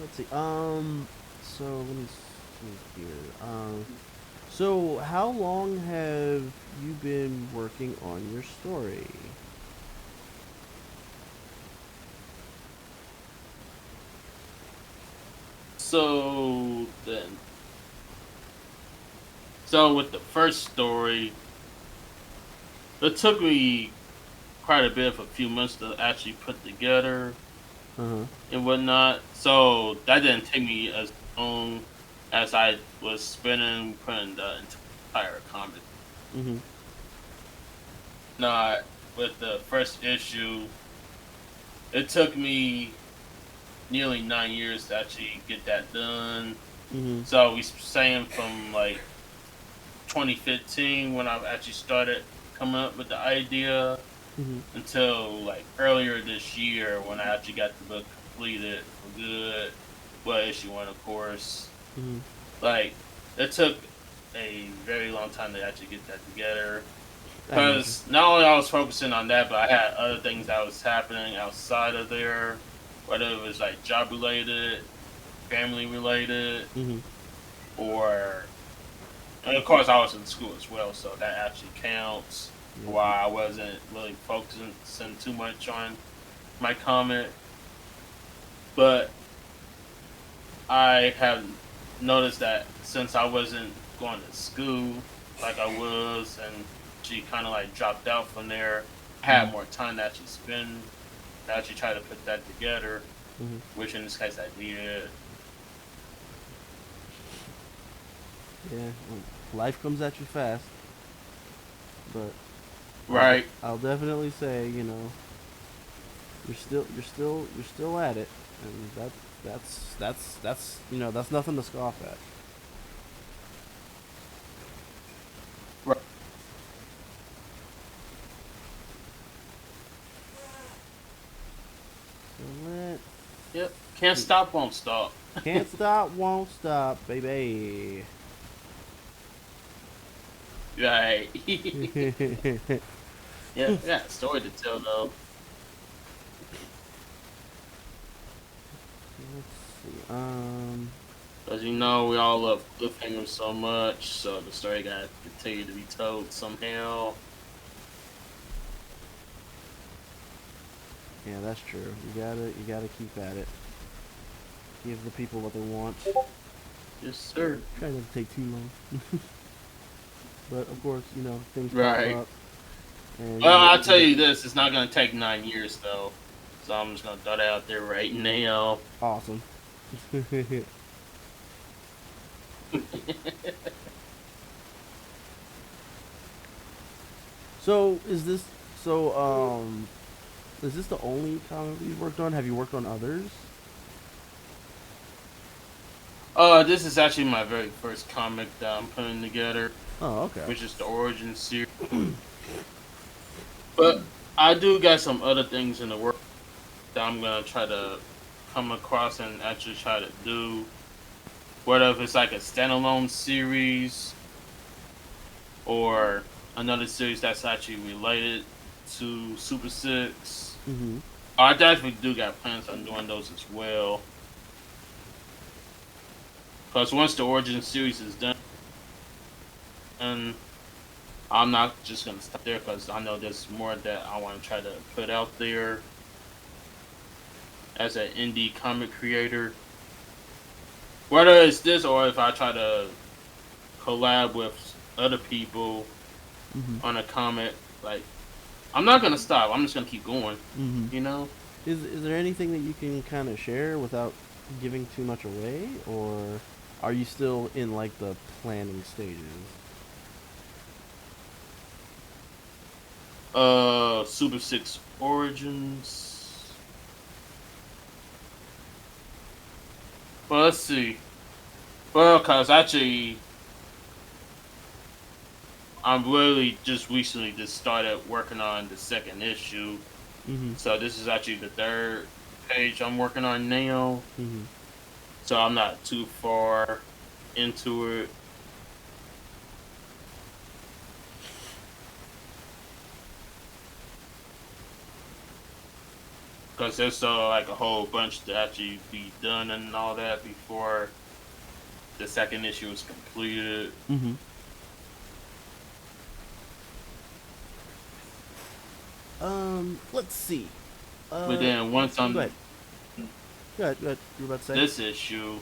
Let's see. So let me see here. So how long have you been working on your story? So then, with the first story, it took me quite a bit of a few months to actually put together and whatnot. So that didn't take me as long as I was spending putting the entire comic. Not with the first issue, it took me nearly 9 years to actually get that done. So we saying from like 2015 when I actually started coming up with the idea until like earlier this year when I actually got the book completed for good. Well, issue 1, of course. Like it a very long time to actually get that together. I imagine. Because not only I was focusing on that, but I had other things that was happening outside of there, whether it was like job related, family related, Mhm. or and of course I was in school as well, so that actually counts. Yep. Why I wasn't really focusing too much on my comment, but I have noticed that since I wasn't going to school like I was, and she kind of like dropped out from there, I had Mhm. more time to actually spend, to actually try to put that together, Mhm. which in this case I did. Yeah. Well, life comes at you fast, but Right, I'll definitely say, you're still at it, and that's that's nothing to scoff at. right. So let Yep. Can't stop, won't stop. can't stop, won't stop, baby. Right. Let's Yeah, we got a story to tell though. see. Because you know we all love cliffhangers so much, so the story gotta continue to be told somehow. Yeah, that's true. You gotta keep at it. Give the people what they want. Yes, sir. Try not to take too long. But of course, things pop Right. up, and Well, I'll tell you this: it's not gonna take 9 years though. So I'm just gonna throw that out there right now. awesome. So is this the only comic you've worked on? Have you worked on others? This is actually my very first comic that I'm putting together, Oh, okay. which is the origin series. But I do got some other things in the work that I'm gonna try to come across and actually try to do. Whether if it's like a standalone series or another series that's actually related to Super Six. Mhm. I definitely do got plans on doing those as well. Because once the origin series is done, I'm not just gonna stop there because I know there's more that I want to try to put out there as an indie comic creator. Whether it's this or if I try to collab with other people Mhm. on a comic, like I'm not gonna stop. I'm just gonna keep going. Mhm. You know. Is there anything that you can kind of share without giving too much away, or are you still in like the planning stages? Super Six Origins. Well, let's see. Well, cause actually, I'm really just recently just started working on the second issue. Mhm. So this is actually the third page I'm working on now. Mhm. So I'm not too far into it. Cause there's still like a whole bunch to actually be done and all that before the second issue is completed. Mhm. Let's see. But then once Go ahead. I'm Go ahead. Go ahead. You were about to say? this issue,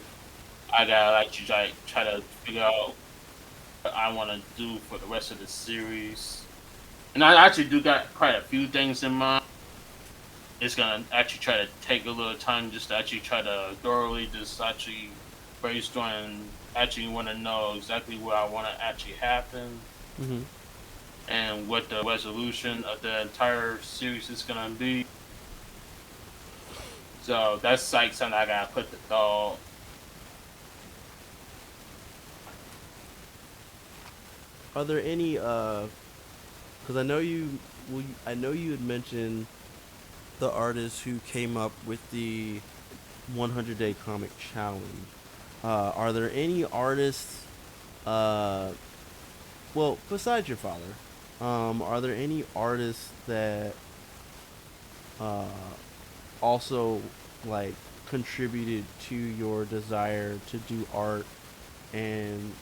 I gotta like try to figure out what I want to do for the rest of the series. And I actually do got quite a few things in mind. It's gonna actually try to take a little time just to actually try to thoroughly just actually brainstorm and actually want to know exactly what I want to actually happen Mhm. and what the resolution of the entire series is gonna be. So that's like something I gotta put the thought. Are there any because I know you had mentioned the artist who came up with the 100-day comic challenge. Are there any artists Uh, well, besides your father, are there any artists that uh, also like contributed to your desire to do art and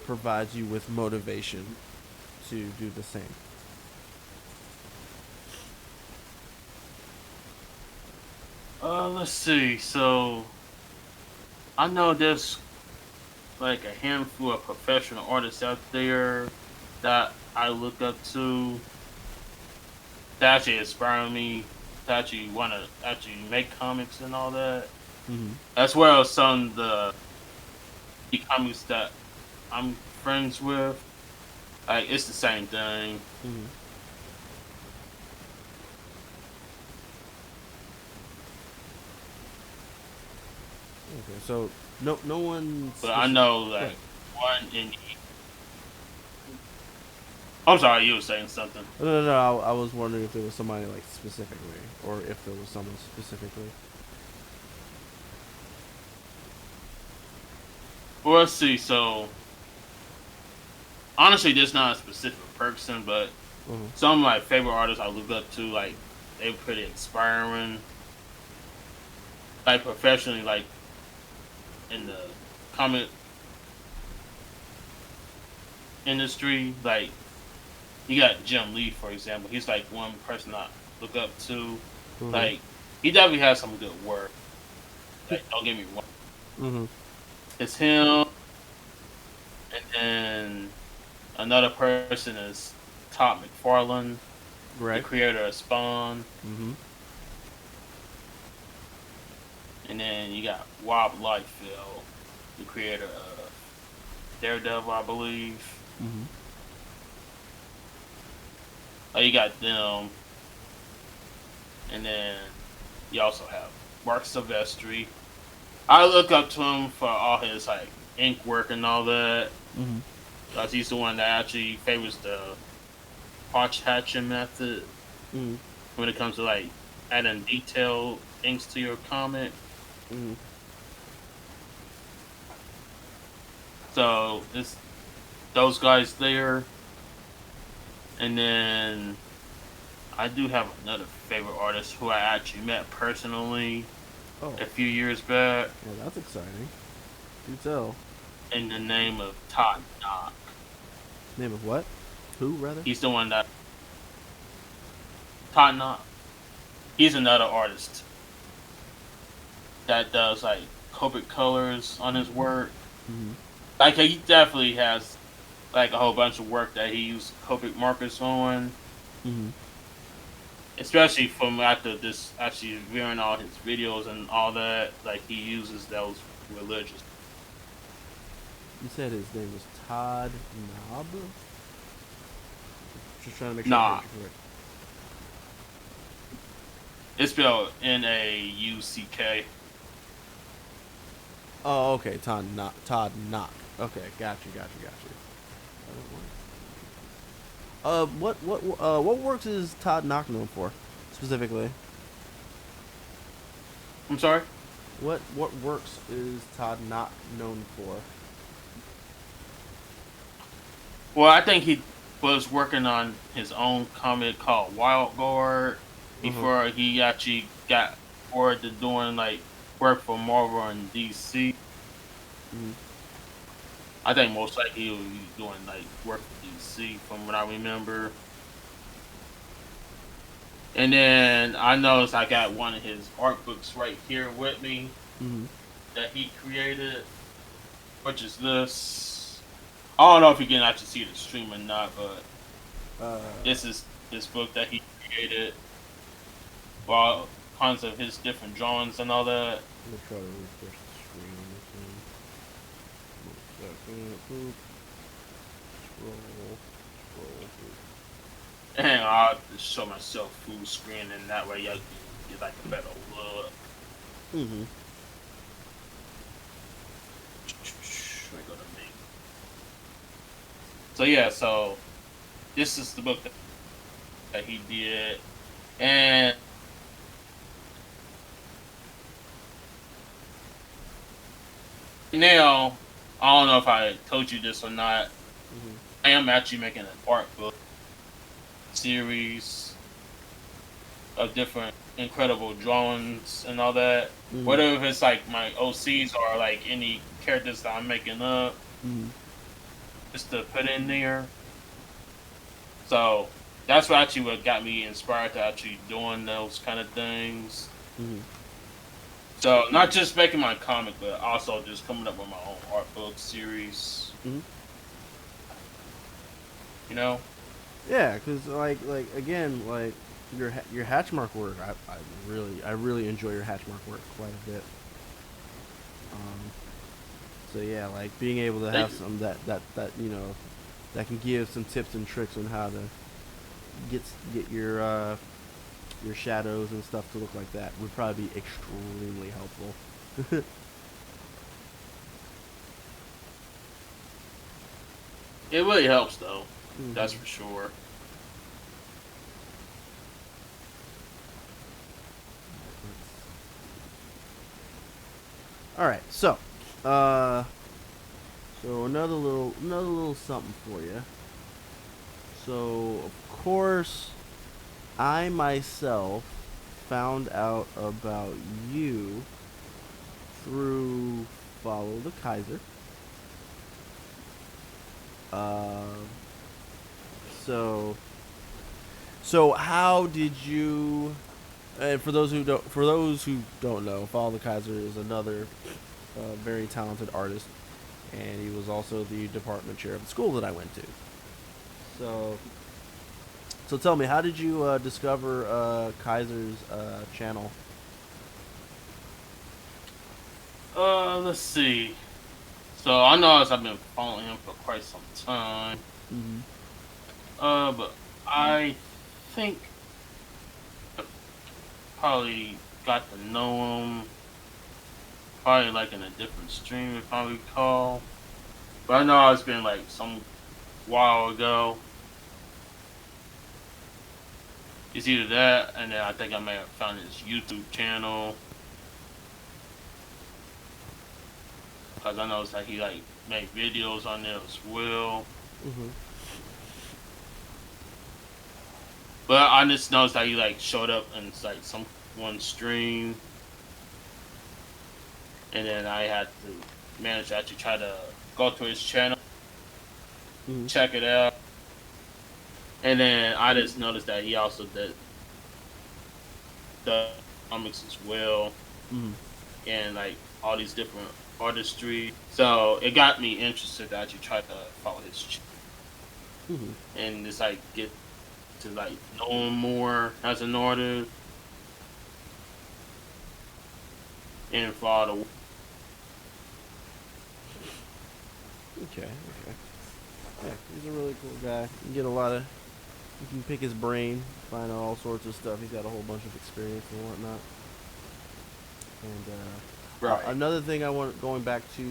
provides you with motivation to do the same? Let's see. So I know there's like a handful of professional artists out there that I look up to that actually inspire me to actually want to actually make comics and all that, Mm-hmm. as well as some of the comics that I'm friends with. Like it's the same thing. Mm-hmm. Okay, so no one But I specific. know Go ahead. like one in. I'm sorry, you were saying something. No. I was wondering if there was somebody like specifically, or if there was someone specifically. Well, let's see. So honestly, there's not a specific person, but Mm-hmm. some of my favorite artists I look up to, like they're pretty inspiring. Like professionally, like in the comic industry, like you got Jim Lee, for example. He's like one person I look up to. Mm-hmm. Like he definitely has some good work. Like don't get me wrong, Mm-hmm. it's him, and then another person is Todd McFarlane, the Right. creator of Spawn, Mm-hmm. and then you got Rob Liefeld, the creator of Daredevil, I believe. Mm-hmm. You got them, and then you also have Mark Silvestri. I look up to him for all his like ink work and all that. Mm-hmm. Cause he's the one that actually favors the patch hatching method Mm-hmm. when it comes to like adding detailed inks to your comic. Mm-hmm. So it's those guys there, and then I do have another favorite artist who I actually met personally Oh, a few years back well, that's exciting. You tell. in the name of Todd Knock. Name of what? Who rather? He's the one that Todd Knock. He's another artist that does like Copic colors on his work. Mm-hmm. Like he definitely has like a whole bunch of work that he used Copic markers on. Mm-hmm. Especially from after this actually viewing all his videos and all that, like he uses those religious. You said his name was Todd Knob. Just trying to make sure I heard Nah, you correct. it's spelled Nauck. Oh, okay. Todd Knock. Todd Knock. Okay, got you. What works is Todd Knock known for, specifically? I'm sorry. What works is Todd Knock known for? Well, I think he was working on his own comic called Wild Guard Uh-huh. before he actually got forward to doing like work for Marvel and DC. Mm-hmm. I think most likely he was doing like work for DC from what I remember. And then I noticed I got one of his art books right here with me Mm-hmm. that he created, which is this. I don't know if you can actually see the stream or not, but Uh, this is this book that he created, well, tons of his different drawings and all that. let me try to refresh the screen on this one. 1 second. Boop. Scroll. And I'll just show myself full screen, and that way y'all can get like a better look. Mm-hmm. Let me go to me. So yeah, so this is the book that he did, and now I don't know if I told you this or not. Mm-hmm. I am actually making an art book series of different incredible drawings and all that. Mm-hmm. Whether if it's like my OCs or like any characters that I'm making up, Mm-hmm. just to put in there. So that's what actually what got me inspired to actually doing those kind of things. Mm-hmm. So not just making my comic, but also just coming up with my own art book series. Mm-hmm. You know? Yeah, cause like again, like your hatchmark work, I really enjoy your hatchmark work quite a bit. Um, so yeah, like being able to Thank have you. some that that can give some tips and tricks on how to get your shadows and stuff to look like that would probably be extremely helpful. It really helps though. That's Hmm. for sure. All right, uh, so another little something for you. So of course, I myself found out about you through Follow the Kaiser. Um, so so how did you? And for those who don't know, Follow the Kaiser is another very talented artist, and he was also the department chair of the school that I went to. So so tell me, how did you discover Kaiser's channel? Let's see. So I noticed I've been following him for quite some time. Mm-hmm. But I think I probably got to know him probably like in a different stream if I recall. But I know it's been like some while ago. It's either that, and then I think I may have found his YouTube channel because I noticed that he like made videos on there as well. Mm-hmm. But I just noticed that he like showed up in like some one stream, and then I had to manage to actually try to go to his channel, Mm-hmm. check it out, and then I just noticed that he also did the comics as well, Mm-hmm. and like all these different artistry. So it got me interested to actually try to follow his Mm-hmm. and just like get to like know him more as an artist and follow the. Okay. Okay. Yeah, he's a really cool guy. You get a lot of. You can pick his brain, find out all sorts of stuff. He's got a whole bunch of experience and whatnot. And Right. another thing I want, going back to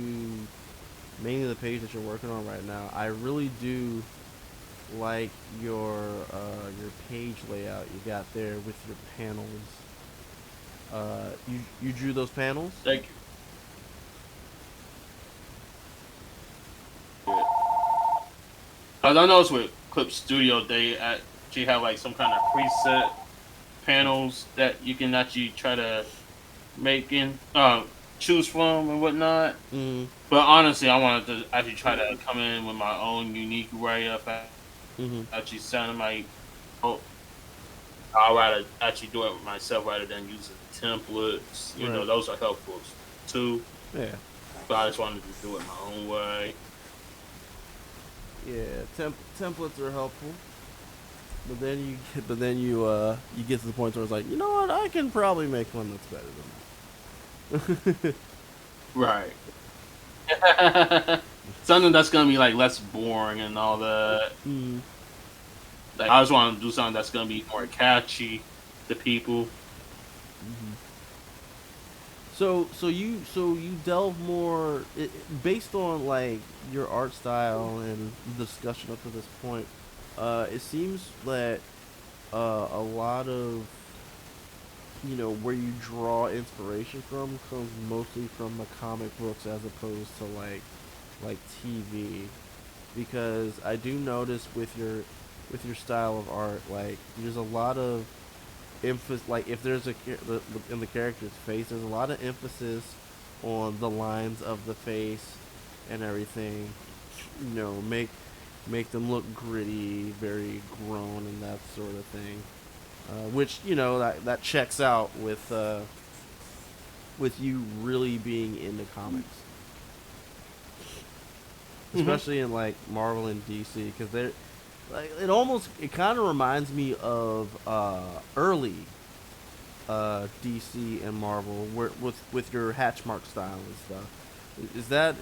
mainly the page that you're working on right now, I really do like your page layout you got there with your panels. You drew those panels? Thank you. Cause I noticed with Clip Studio they actually have like some kind of preset panels that you can actually try to make in choose from and whatnot. Mm. But honestly, I wanted to actually try to come in with my own unique way of Mhm. actually sounding my. Oh, I'd rather actually do it myself rather than using templates. You know, Right. those are helpful too. Yeah. But I just wanted to do it my own way. Yeah. Templates are helpful, but then you get to the point where it's like, you know what? I can probably make one that's better than that. Right. Something that's gonna be like less boring and all that. Mm. Like I just want to do something that's gonna be more catchy to people. Mhm. So you delve more based on like your art style and the discussion up to this point. It seems that a lot of where you draw inspiration from comes mostly from the comic books as opposed to like TV, because I do notice with your style of art, like there's a lot of emphasis. Like if there's in the character's face, there's a lot of emphasis on the lines of the face and everything. You know, make them look gritty, very grown, and that sort of thing. Which that checks out with you really being into comics, Hmm. especially in like Marvel and DC, because they're like it kind of reminds me of early DC and Marvel, where with your hatch mark style and stuff. Is that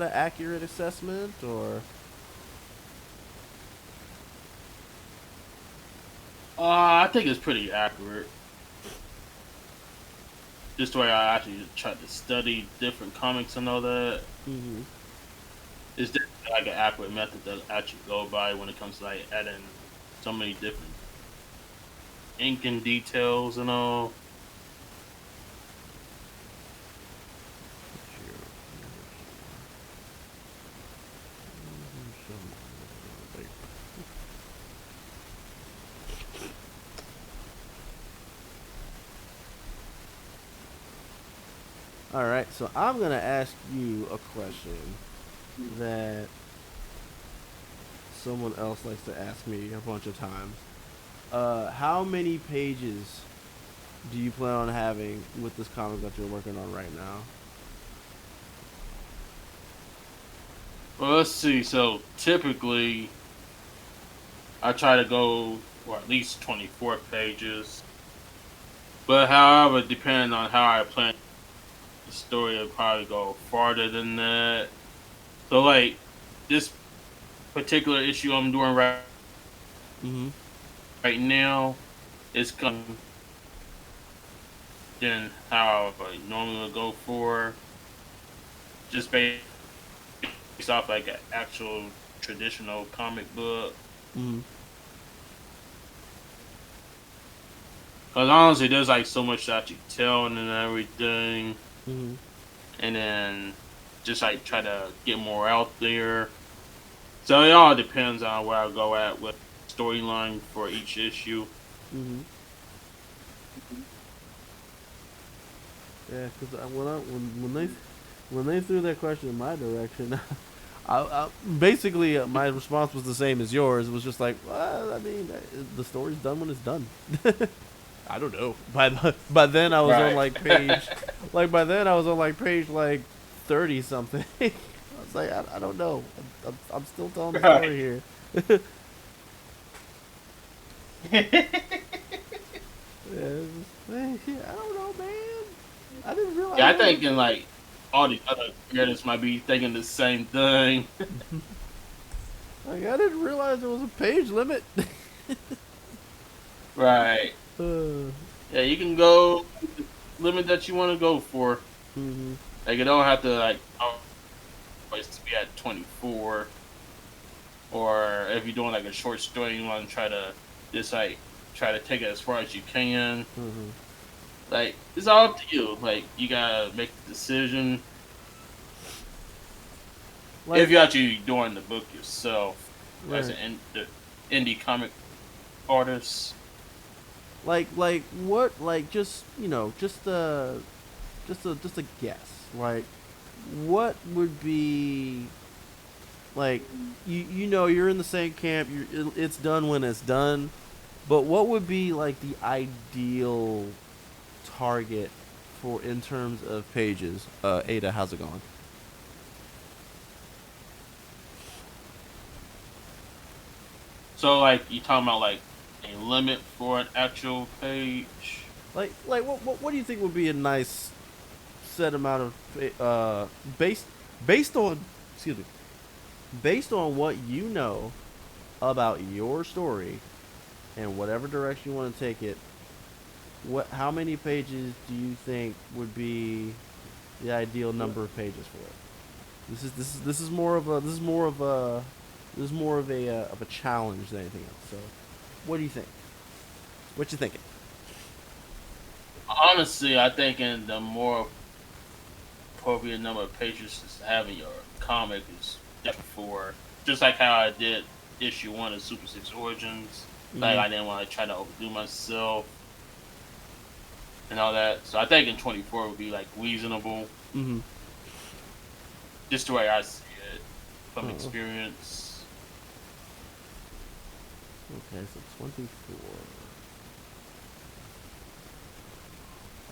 an accurate assessment or? I think it's pretty accurate. Just the way I actually tried to study different comics and all that. Mm-hmm. It's definitely like an accurate method to actually go by when it comes to like adding so many different ink and details and all. All right, so I'm gonna ask you a question that someone else likes to ask me a bunch of times. How many pages do you plan on having with this comic that you're working on right now? Well, let's see. So typically, I try to go for at least 24 pages. But however, depending on how I plan the story, will probably go farther than that. So like this particular issue I'm doing Mm-hmm. right now is coming than how I normally would go for, just based off like an actual traditional comic book. Mm-hmm. Because honestly, there's like so much that you tell and everything, Mm-hmm. and then just like try to get more out there. So it all depends on where I go at with storyline for each issue. Mm-hmm. Yeah, because when they threw that question in my direction, I basically my response was the same as yours. It was just like, well, I mean, the story's done when it's done. I don't know. By then I was on Right. like page, like by then I was on like page like 30 something. I was like, I don't know. I'm still telling the story Right. here. Yeah, I don't know, man. I didn't realize Yeah, I there was think in like all these other creators might be thinking the same thing. like I didn't realize there was a page limit. Right. uh, Yeah, you can go the limit that you want to go for. hmm Like it don't have to like always be at 24. Or if you're doing like a short story, you want to try to just like try to take it as far as you can. hmm Like it's all up to you. Like you gotta make the decision Like, if you're actually doing the book yourself as right. the indie comic artist. Like what? Like just just a guess. Like what would be like you're in the same camp. It's done when it's done. But what would be like the ideal target for in terms of pages? Ada, how's it going? So like you talking about like a limit for an actual page. Like what do you think would be a nice set amount of based based on excuse me based on what you know about your story and whatever direction you want to take it, what how many pages do you think would be the ideal number of pages for it? This is more of a this is more of a challenge than anything else. So, what do you think? What you thinking? Honestly, I think in the more appropriate number of pages to have in your comic is definitely for. Just like how I did issue 1 of Super 6 Origins. Like, I didn't want to try to overdo myself and all that. So I think in 24 would be, like, reasonable. Mm-hmm. Just the way I see it from experience. Okay, so 24.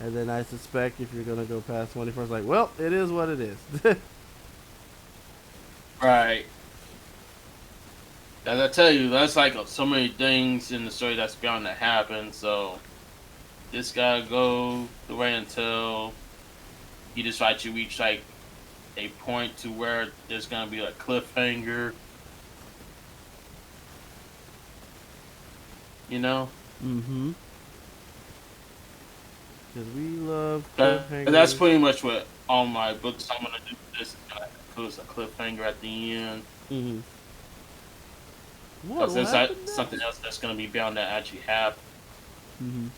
And then I suspect if you're going to go past 24, it's like, well, it is what it is. Right. As I tell you, that's like so many things in the story that's bound to happen. So this gotta go the way until you decide to reach like a point to where there's gonna be a cliffhanger. You know? Mm-hmm. Because we love cliffhangers. That's pretty much what all my books I'm gonna do. This is gonna include a cliffhanger at the end. Mm-hmm. Because there's something else that's gonna be bound to actually happen. Mm-hmm.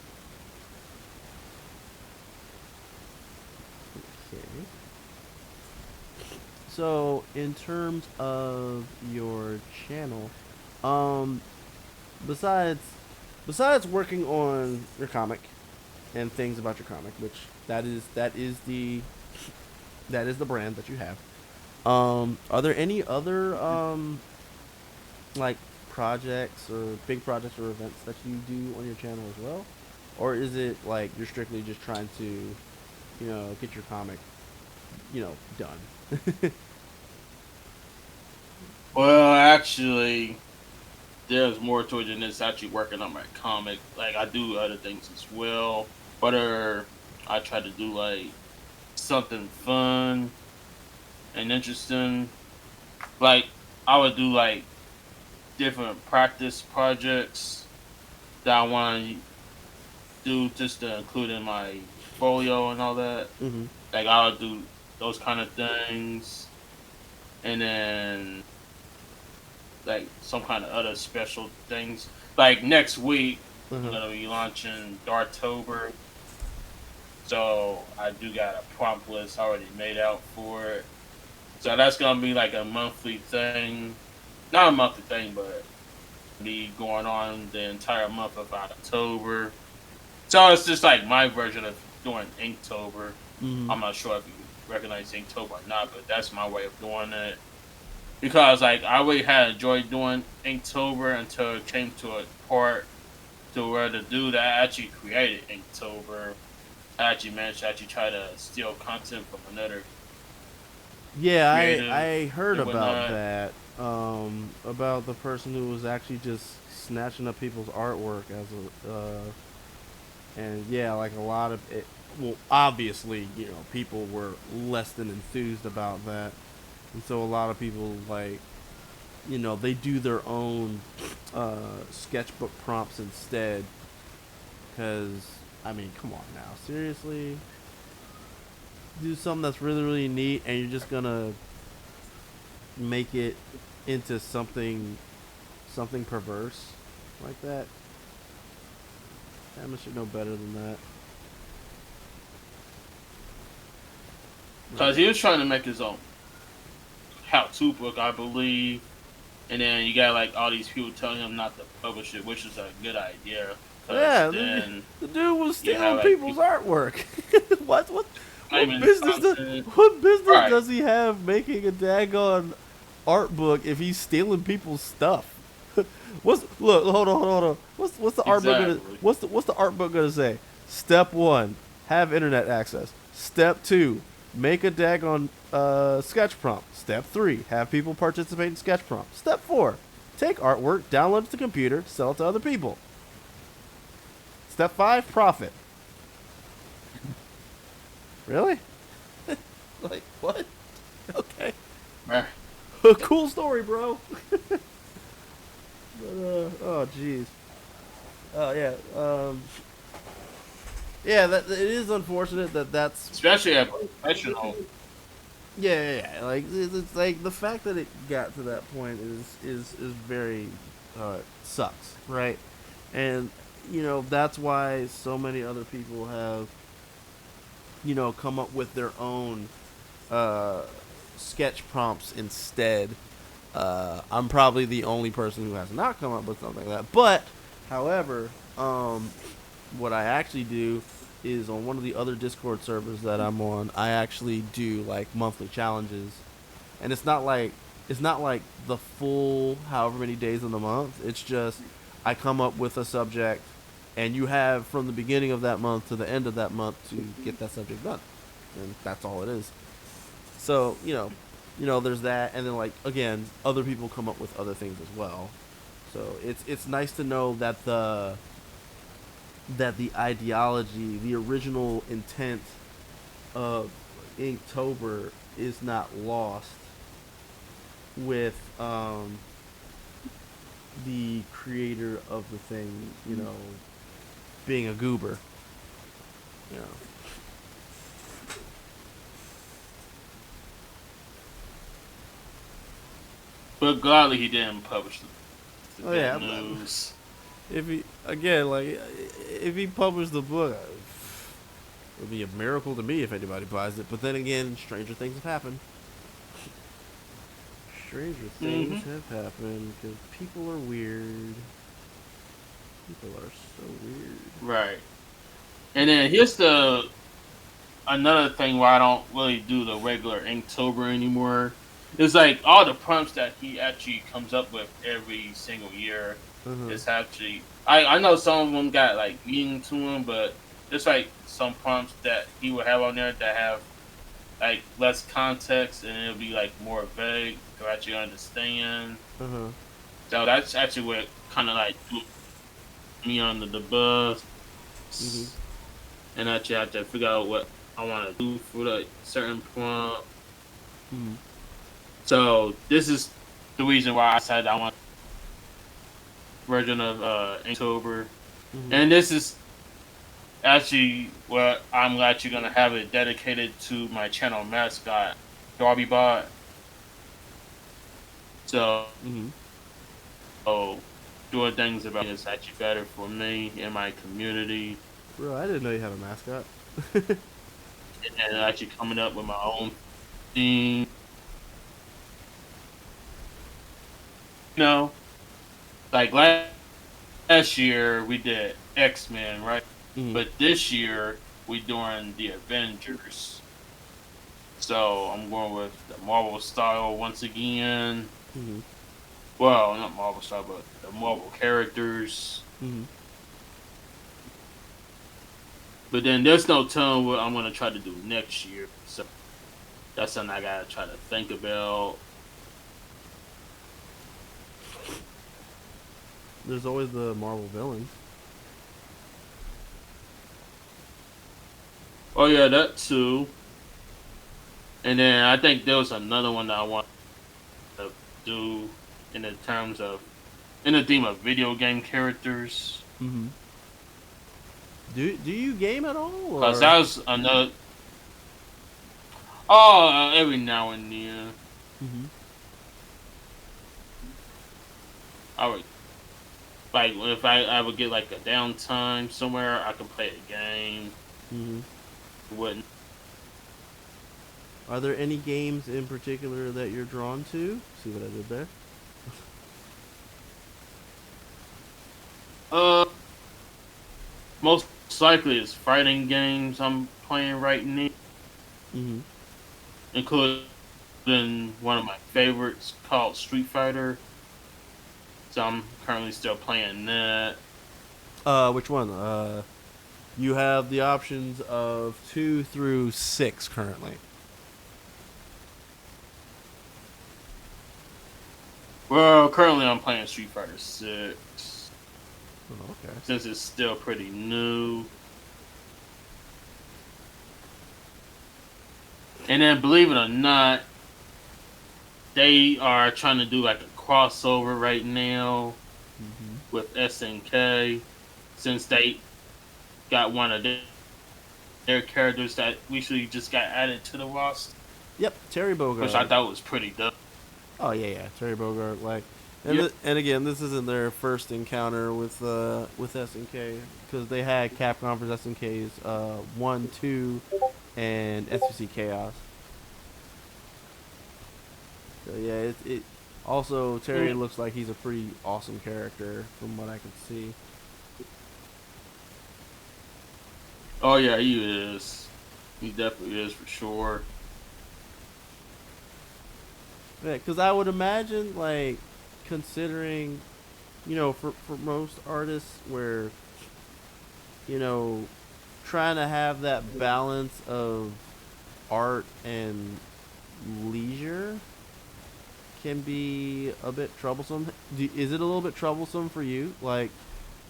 Okay. So, in terms of your channel, besides working on your comic and things about your comic, which that is the brand that you have. Are there any other like projects or big projects or events that you do on your channel as well, or is it like you're strictly just trying to, get your comic, done? Well, actually, there's more to it than just actually working on my comic. Like, I do other things as well. But I try to do, like, something fun and interesting. Like, I would do, like, different practice projects that I want to do just to include in my folio and all that. Mm-hmm. Like, I would do those kind of things. And then like some kind of other special things. Like next week, we're gonna be launching Darktober, so I do got a prompt list already made out for it. So that's gonna be like a monthly thing, not a monthly thing, but be going on the entire month of October. So it's just like my version of doing Inktober. Mm-hmm. I'm not sure if you recognize Inktober or not, but that's my way of doing it. Because like I really had enjoyed doing Inktober until it came to a part to where the dude that actually created Inktober actually managed to actually try to steal content from another. Yeah, I heard about that. About the person who was actually just snatching up people's artwork as and yeah, like a lot of it. Well, obviously, people were less than enthused about that. And so a lot of people, like, they do their own sketchbook prompts instead. Because, I mean, come on now. Seriously? Do something that's really, really neat and you're just going to make it into something perverse like that? Emma should know better than that. Because he was trying to make his own how-to book, I believe, and then you got like all these people telling him not to publish it, which is a good idea. Yeah, the dude was stealing people's artwork. What business does he have making a daggone art book if he's stealing people's stuff? Hold on. What's the art book gonna what's the art book gonna say? Step 1, have internet access. Step 2, make a daggone sketch prompt. Step 3, have people participate in sketch prompt. Step 4, take artwork, download it to the computer, sell it to other people. Step 5, profit. Really? Like, what? Okay. Cool story, bro. But, oh, jeez. Oh, yeah. Yeah, it is unfortunate that's... Especially a professional. Yeah. Like, it's like the fact that it got to that point is very... sucks, right? And, that's why so many other people have, come up with their own uh, sketch prompts instead. I'm probably the only person who has not come up with something like that. But, however, what I actually do is on one of the other Discord servers that I'm on, I actually do like monthly challenges, and it's not like the full however many days in the month. It's just I come up with a subject, and you have from the beginning of that month to the end of that month to get that subject done, and that's all it is. So there's that, and then like again, other people come up with other things as well. So it's nice to know that the ideology, the original intent of Inktober is not lost with the creator of the thing, being a goober. You know. But gladly he didn't publish the Oh bad yeah, news. if he again like if he published the book, it would be a miracle to me if anybody buys it. But then again, stranger things have happened. Stranger things Mm-hmm. have happened because people are weird. People are so weird. Right. And then here's the another thing why I don't really do the regular Inktober anymore. It's like all the prompts that he actually comes up with every single year Uh-huh. is actually. I know some of them got like meaning to them, but there's like some prompts that he will have on there that have like less context and it'll be like more vague to actually understand. Uh-huh. So that's actually what kind of like put me under the bus, Mm-hmm. and actually have to figure out what I want to do for the certain prompt. Mm-hmm. So this is the reason why I decided I want version of Inktober, Mm-hmm. and this is actually what I'm actually gonna have it dedicated to my channel mascot, Darby Bot. So, Mm-hmm. so doing things about it is actually better for me and my community, Bro, I didn't know you had a mascot. and actually coming up with my own theme. You know, like last year we did X-Men, right? Mm-hmm. But this year we doing the Avengers. So I'm going with the Marvel style once again. Mm-hmm. Well, not Marvel style, but the Marvel characters. Mm-hmm. But then there's no telling what I'm gonna try to do next year. So that's something I gotta try to think about. There's always the Marvel villains. Oh yeah, that too. And then I think there was another one that I want to do in the terms of in the theme of video game characters. Mm-hmm. Do you game at all, Cause or? that was another. Oh, every now and then Mm-hmm. I would like if I would get like a downtime somewhere, I could play a game. Mm-hmm. Wouldn't. Are there any games in particular that you're drawn to? See what I did there? Uh, most likely it's fighting games I'm playing right now, Mm-hmm. including one of my favorites called Street Fighter. So I'm currently still playing that. Which one? You have the options of 2 through 6 currently. Well, currently I'm playing Street Fighter 6 Oh, okay. since it's still pretty new. And then, believe it or not, they are trying to do like a crossover right now Mm-hmm. with SNK since they got one of their characters that recently just got added to the roster, Yep, Terry which I Bogard. thought was pretty dope. Oh yeah, Terry Bogard. Like, and Yep. and again, this isn't their first encounter with SNK because they had Capcom vs SNK's 1, 2, and SBC Chaos. So yeah, it also Terry Mm. looks like he's a pretty awesome character from what I can see. Oh yeah, he is. He definitely is for sure. Yeah, because I would imagine like considering for most artists where trying to have that balance of art and leisure can be a bit troublesome. Is it a little bit troublesome for you, like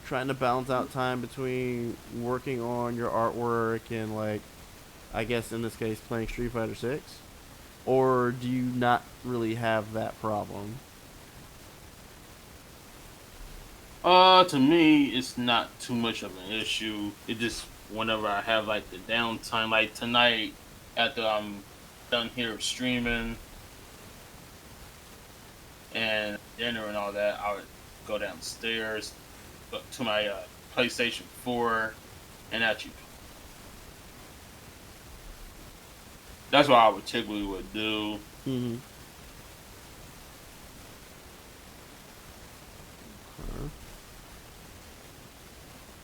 trying to balance out time between working on your artwork and like, I guess in this case, playing Street Fighter 6? Or do you not really have that problem? To me, it's not too much of an issue. It just whenever I have like the downtime, like tonight, after I'm done here streaming and dinner and all that, I would go downstairs to my PlayStation 4 and actually. That's what I would typically would do. Mm-hmm. Huh.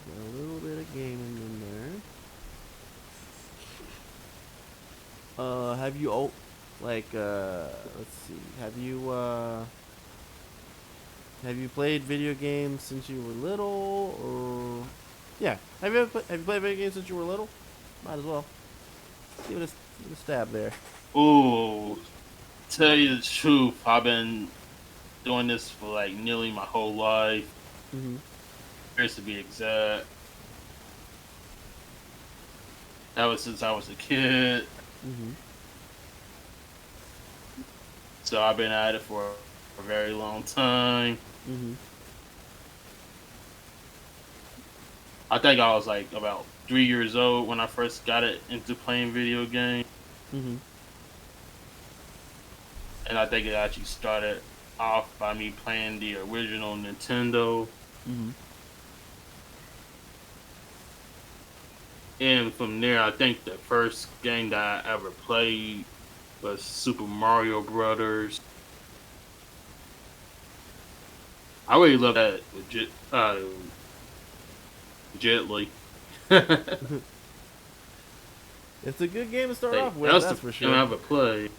Got a little bit of gaming in there. Have you let's see. Have you played video games since you were little, or yeah? Have you played video games since you were little? Might as well give it a stab there. Ooh, tell you the truth, I've been doing this for like nearly my whole life. Mm-hmm. Years to be exact. That was since I was a kid. Mm-hmm. So I've been at it for a very long time. Mm-hmm. I think I was like about 3 years old when I first got it into playing video games. Mm-hmm. And I think it actually started off by me playing the original Nintendo. Mm-hmm. And from there, I think the first game that I ever played was Super Mario Brothers. I really love that legitly. Like, It's a good game to start off with, that's the that's for first game I sure. ever played.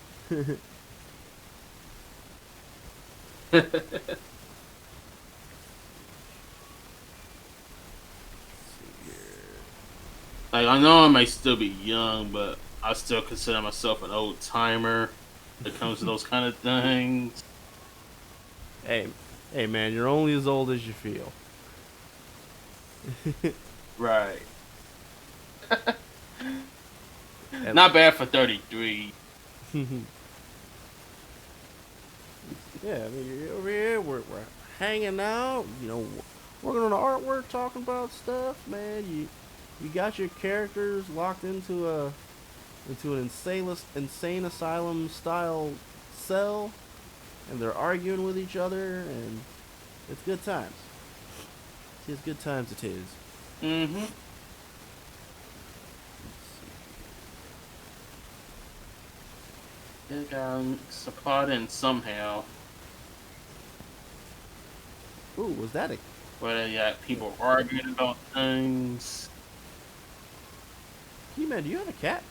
Like I know I might still be young, but I still consider myself an old timer when it comes to those kind of things. Hey, hey, man, you're only as old as you feel. Right. And Not bad for 33. yeah, I mean, you're over here, we're hanging out, working on the artwork, talking about stuff, man. You got your characters locked into an insane asylum style cell, and they're arguing with each other, and it's good times. It's good times it is. Mm-hmm. It got supported somehow. Ooh, was that a Where you got people arguing about things. He-Man? Do you have a cat?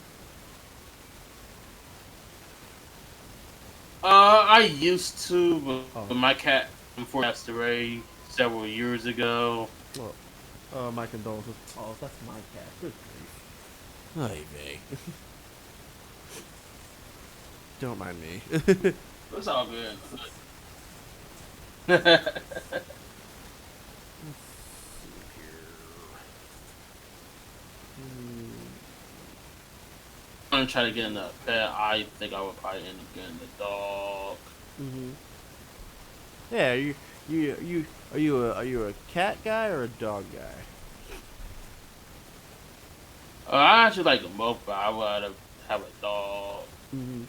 I used to, Oh, but my cat unfortunately passed away several years ago. well, my condolences. Oh, that's my cat. Good grief. Ay vey. Don't mind me. It's all good. I'm trying to get in a pet. I think I would probably end up getting a dog. Mm-hmm. Yeah, are you a cat guy or a dog guy? I actually like them both, but I would rather have a dog. Mm-hmm.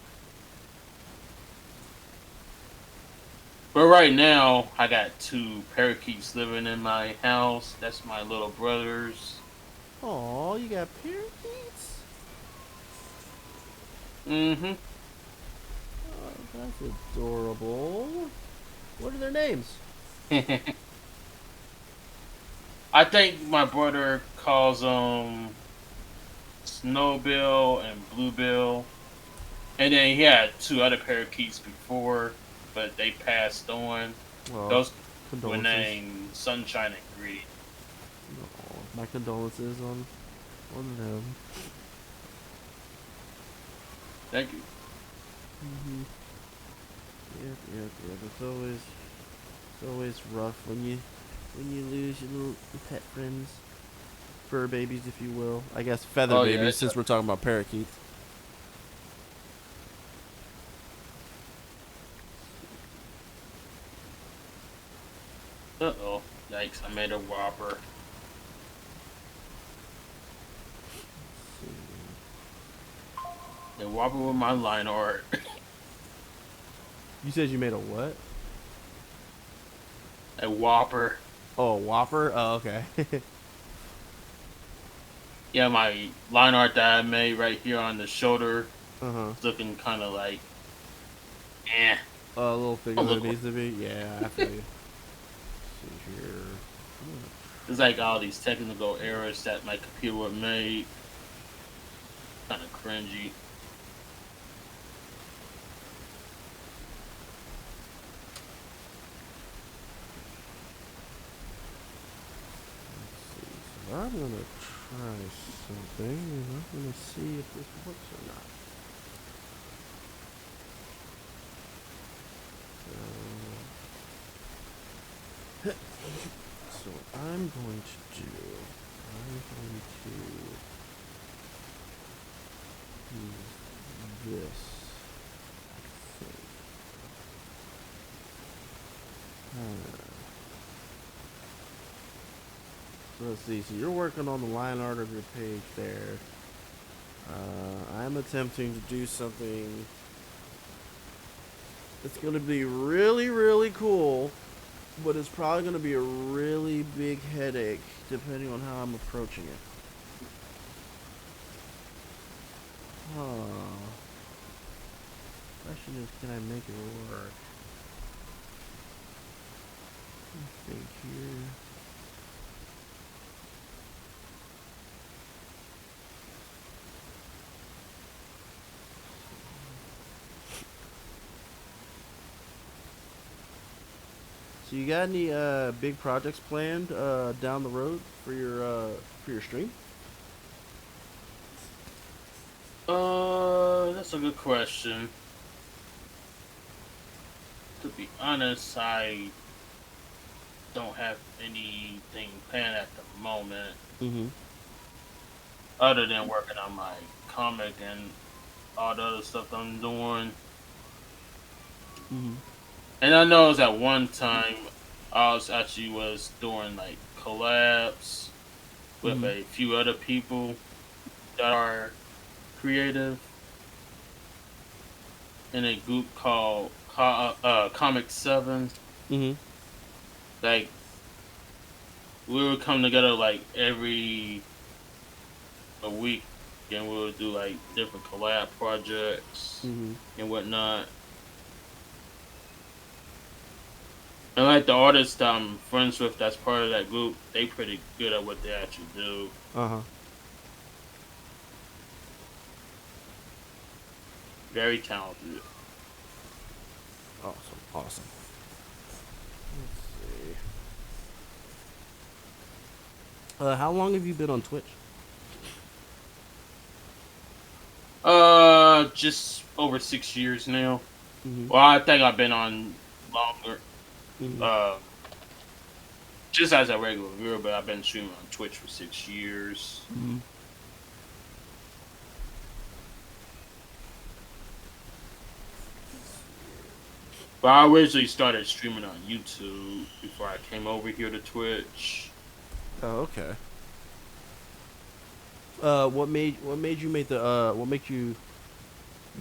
But right now, I got two parakeets living in my house. That's my little brothers. Oh, you got parakeets? Mm-hmm. That's adorable. What are their names? I think my brother calls them Snowbill and Bluebill. And then he had two other parakeets before, but they passed on. Well, Those were condolences. named Sunshine and Greedy. Oh, my condolences on them. Thank you. Mm-hmm. Yep. It's always rough when you lose your little pet friends, fur babies, if you will. I guess feather Oh yeah, babies, it's since we're talking about parakeets. uh-oh. Yikes, I made a whopper. The whopper with my line art. You said you made a what? A whopper. Oh, a whopper. Oh, okay. Yeah, my line art that I made right here on the shoulder Uh-huh. is looking kind of like, eh. A little bigger Don't than look it like, needs to be. Yeah, I feel you. See here. it's like all these technical errors that my computer would make. Kind of cringy. So I'm gonna try something, and I'm gonna see if this works or not. So what I'm going to do, use this. I think. So let's see. So you're working on the line art of your page there. I'm attempting to do something that's going to be really, really cool, but it's probably going to be a really big headache depending on how I'm approaching it. Question is, can I make it work? Let's think here. So you got any big projects planned down the road for your stream? That's a good question. To be honest, I don't have anything planned at the moment, Mm-hmm. other than working on my comic and all the other stuff I'm doing. Mm-hmm. And I know it was at one time I was doing like collabs with Mm-hmm. a few other people that are creative in a group called Comic Seven. Mm-hmm. Like we would come together like every a week, and we would do like different collab projects Mm-hmm. and whatnot. And like the artists that I'm friends with, that's part of that group, they pretty good at what they actually do. Uh-huh. Very talented. Awesome. Let's see. How long have you been on Twitch? Just over 6 years now. Mm-hmm. Well, I think I've been on longer. Mm-hmm. Uh, just as a regular viewer, but I've been streaming on Twitch for 6 years. Mm-hmm. But I originally started streaming on YouTube before I came over here to Twitch. Oh, okay.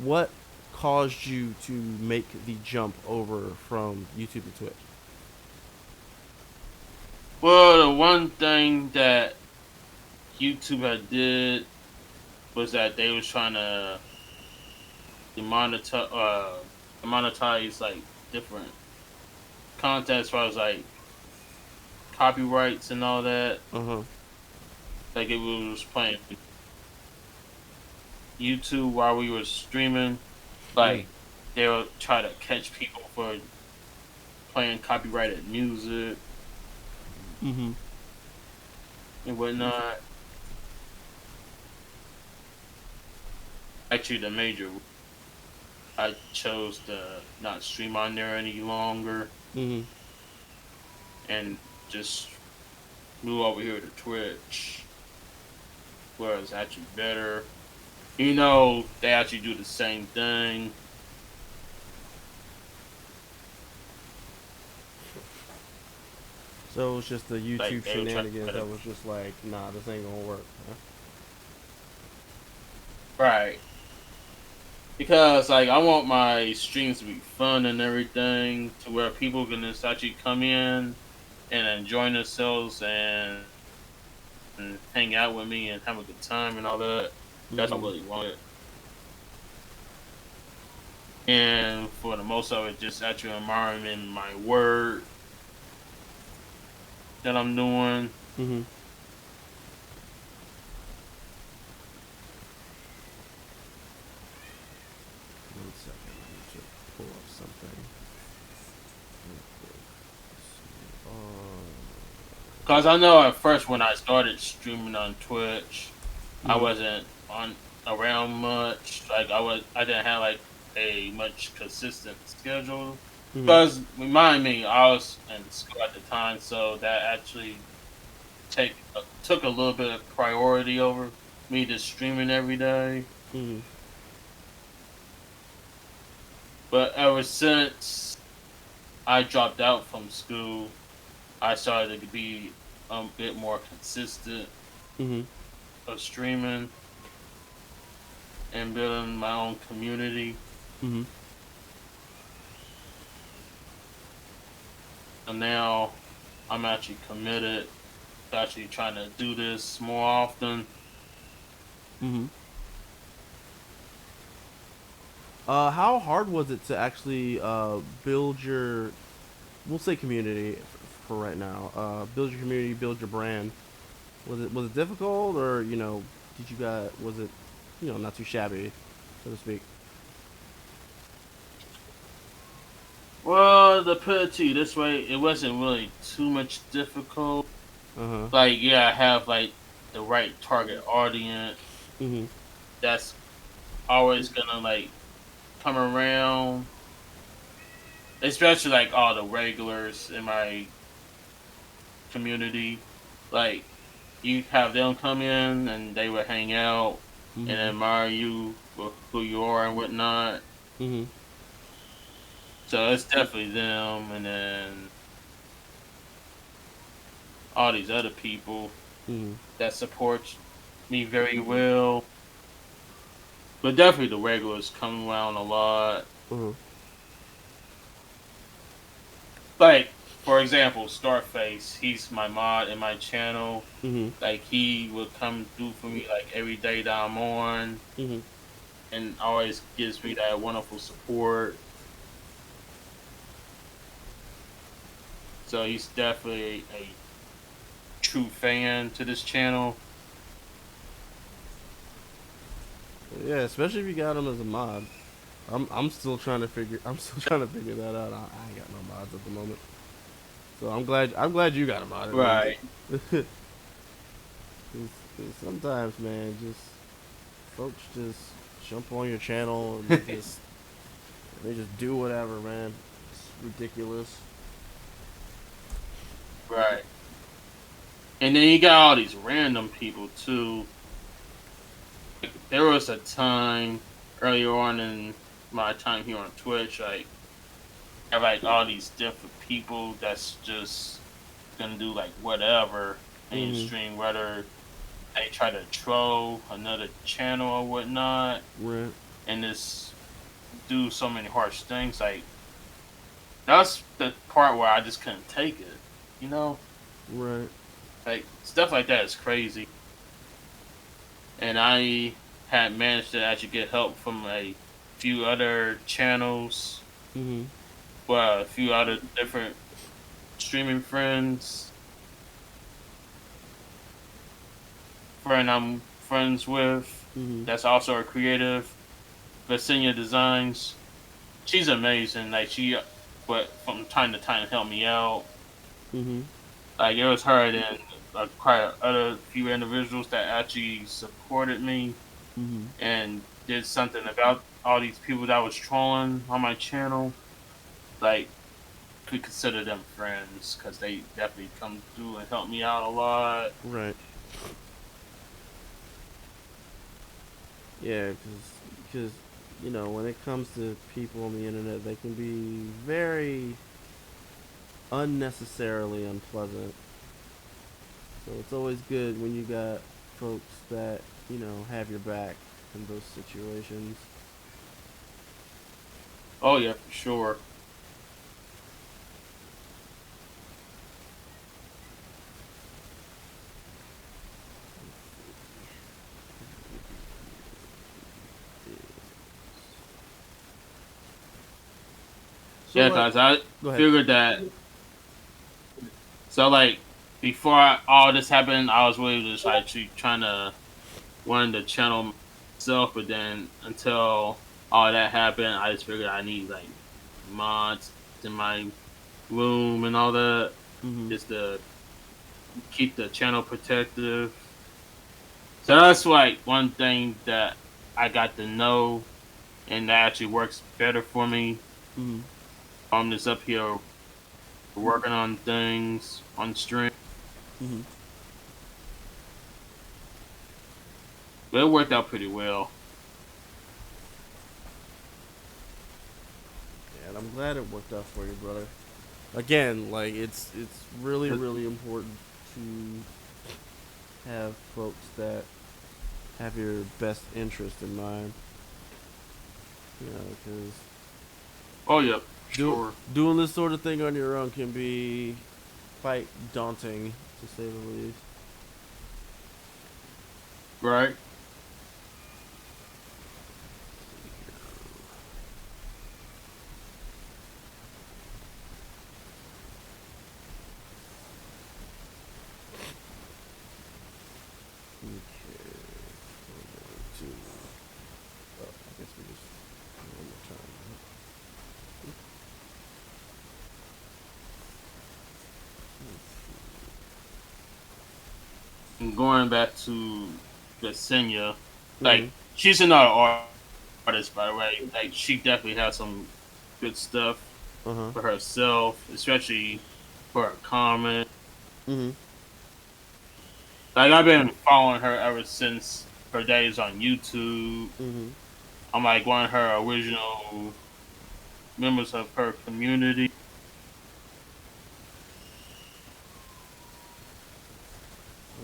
What caused you to make the jump over from YouTube to Twitch? Well, the one thing that YouTube had did was that they was trying to demonetize, monetize like different content as far as like copyrights and all that. Uh huh. Like it was playing YouTube while we were streaming. Mm. Like they would try to catch people for playing copyrighted music Mhm. and whatnot. Actually, the major I chose to not stream on there any longer Mhm. and just move over here to Twitch, where it's actually better. They actually do the same thing. So it was just the Like YouTube they would try shenanigans to, that was just like, nah, this ain't gonna work. Huh? right. Because like I want my streams to be fun and everything, to where people can just actually come in and enjoy themselves and hang out with me and have a good time and all that. That's what I Mhm. really wanted. And for the most of it, just actually admiring my work that I'm doing. Mhm. One second, I need to pull up something real quick. Cause I know at first when I started streaming on Twitch, I Mhm. wasn't on around much. Like I didn't have like a much consistent schedule. Mhm. Cause remind me, I was in school at the time, so that actually took a little bit of priority over me just streaming every day. Mhm. But ever since I dropped out from school, I started to be a bit more consistent Mhm. of streaming and building my own community. Mhm. And now I'm actually committed to actually trying to do this more often. Mhm. How hard was it to actually build your, we'll say community for right now. Build your community, build your brand. Was it difficult, or did you got was it not too shabby, so to speak? Well, to put it to you this way, it wasn't really too much difficult. Uh huh. Like, yeah, I have like the right target audience Mhm. that's always gonna like come around, especially like all the regulars in my community. Like, you have them come in and they would hang out and Mhm. admire you for who you are and whatnot. Mhm. So it's definitely them, and then all these other people Mhm. that support me very well. But definitely the regulars come around a lot. Mhm. Like, for example, Starface, he's my mod in my channel. Mhm. Like, he would come through for me like every day that I'm on Mhm. and always gives me that wonderful support. So he's definitely a true fan to this channel. Yeah, especially if you got him as a mod. I'm still trying to figure that out. I ain't got no mods at the moment, so I'm glad you got a mod at least. Right. 'Cause sometimes, man, just folks just jump on your channel and they just do whatever, man. It's ridiculous. Right. And then you got all these random people too. Like, there was a time earlier on in my time here on Twitch, like I have like all these different people that's just gonna do like whatever in your Mhm. stream, whether they try to troll another channel or whatnot, Right. and just do so many harsh things. Like that's the part where I just couldn't take it. You know, Right. like stuff like that is crazy. And I had managed to actually get help from a few other channels Mhm. but a few other different streaming friend I'm friends with Mhm. that's also a creative, Vasenia Designs. She's amazing. Like but from time to time help me out. Mhm. Like it was her and quite other few individuals that actually supported me Mhm. and did something about all these people that was trolling on my channel. Like could consider them friends because they definitely come through and help me out a lot. Right. Yeah, because you know when it comes to people on the internet, they can be very unnecessarily unpleasant. So it's always good when you got folks that have your back in those situations. Oh yeah, for sure. So Yeah, like, cause I go ahead. figured that. So like before all this happened, I was really just like trying to run the channel myself, but then until all that happened, I just figured I need like mods in my room and all that Mhm. just to keep the channel protective. So that's like one thing that I got to know and that actually works better for me. Mhm. I'm just up here working on things on stream. Mhm. But it worked out pretty well. Yeah, and I'm glad it worked out for you, brother. Again, like it's really It, really important to have folks that have your best interest in mind. Because oh, yep, do, sure. doing this sort of thing on your own can be quite daunting, to say the least. Right? Okay. I guess we just one more time. And going back to Yesenia, Mm-hmm. like, she's another artist, by the way. Like, she definitely has some good stuff Uh huh. for herself, especially for her comment. Mm-hmm. Like, I've been following her ever since her days on YouTube. Mm-hmm. I'm like one of her original members of her community.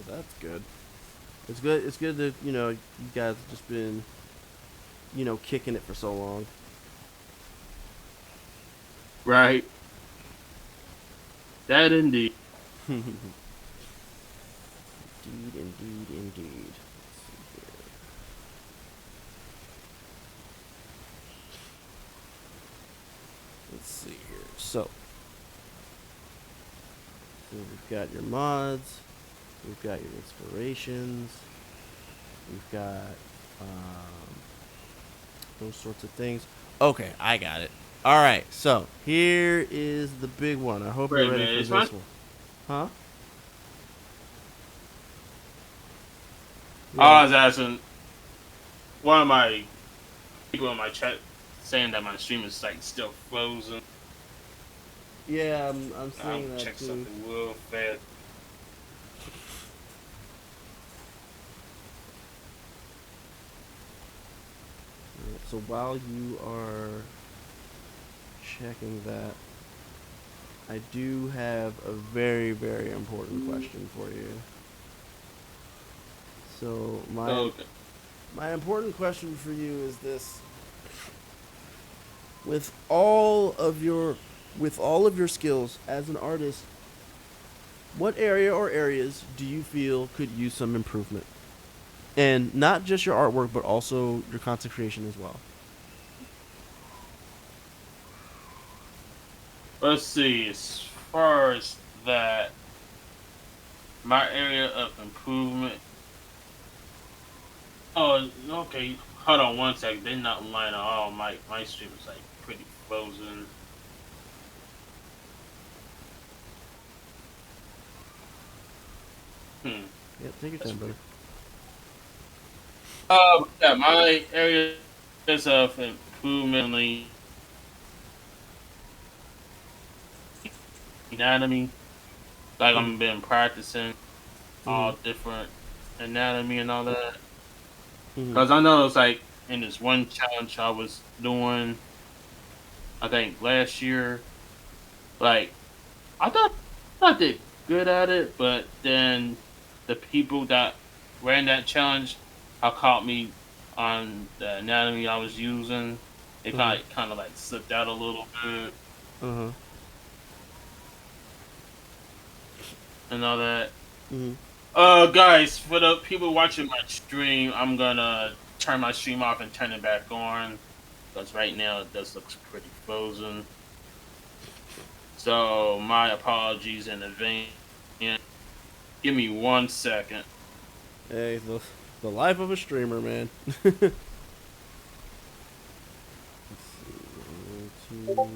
Well, that's good. It's good. It's good that you guys have just been kicking it for so long. Right? That indeed. Indeed, indeed, indeed. Let's see here. So we've got your mods, we've got your inspirations, we've got um, those sorts of things. Okay, I got it. All right, so here is the big one. I hope you're Wait a ready minute, for is my this one. Huh? I Yeah. was asking one of my people in my chat saying that my stream is like still frozen. Yeah, I'm I'll seeing that check too. something real fast. Alright, so while you are checking that, I do have a very, very important question for you. So Okay. my important question for you is this: with all of your skills as an artist, what area or areas do you feel could use some improvement? And not just your artwork, but also your content creation as well. Let's see. As far as that, my area of improvement. Oh, okay. Hold on one second. They're not lying at all. My stream is like pretty frozen. Hmm. Yeah, take your That's time, brother. weird. Yeah, my areas of improvement, like anatomy. Like Mm-hmm. I'm been practicing Mm-hmm. all different anatomy and all that. Mm-hmm. Cause I know it's like in this one challenge I was doing, I think last year, like I thought I did good at it, but then the people that ran that challenge, how caught me on the anatomy I was using. It Uh-huh. kind of like slipped out a little bit Uh-huh. and all that. Mm-hmm. Guys, for the people watching my stream, I'm gonna turn my stream off and turn it back on because right now it does looks pretty frozen. So my apologies in advance. Give me 1 second. Hey, the life of a streamer, man. Let's see. 1, 2. All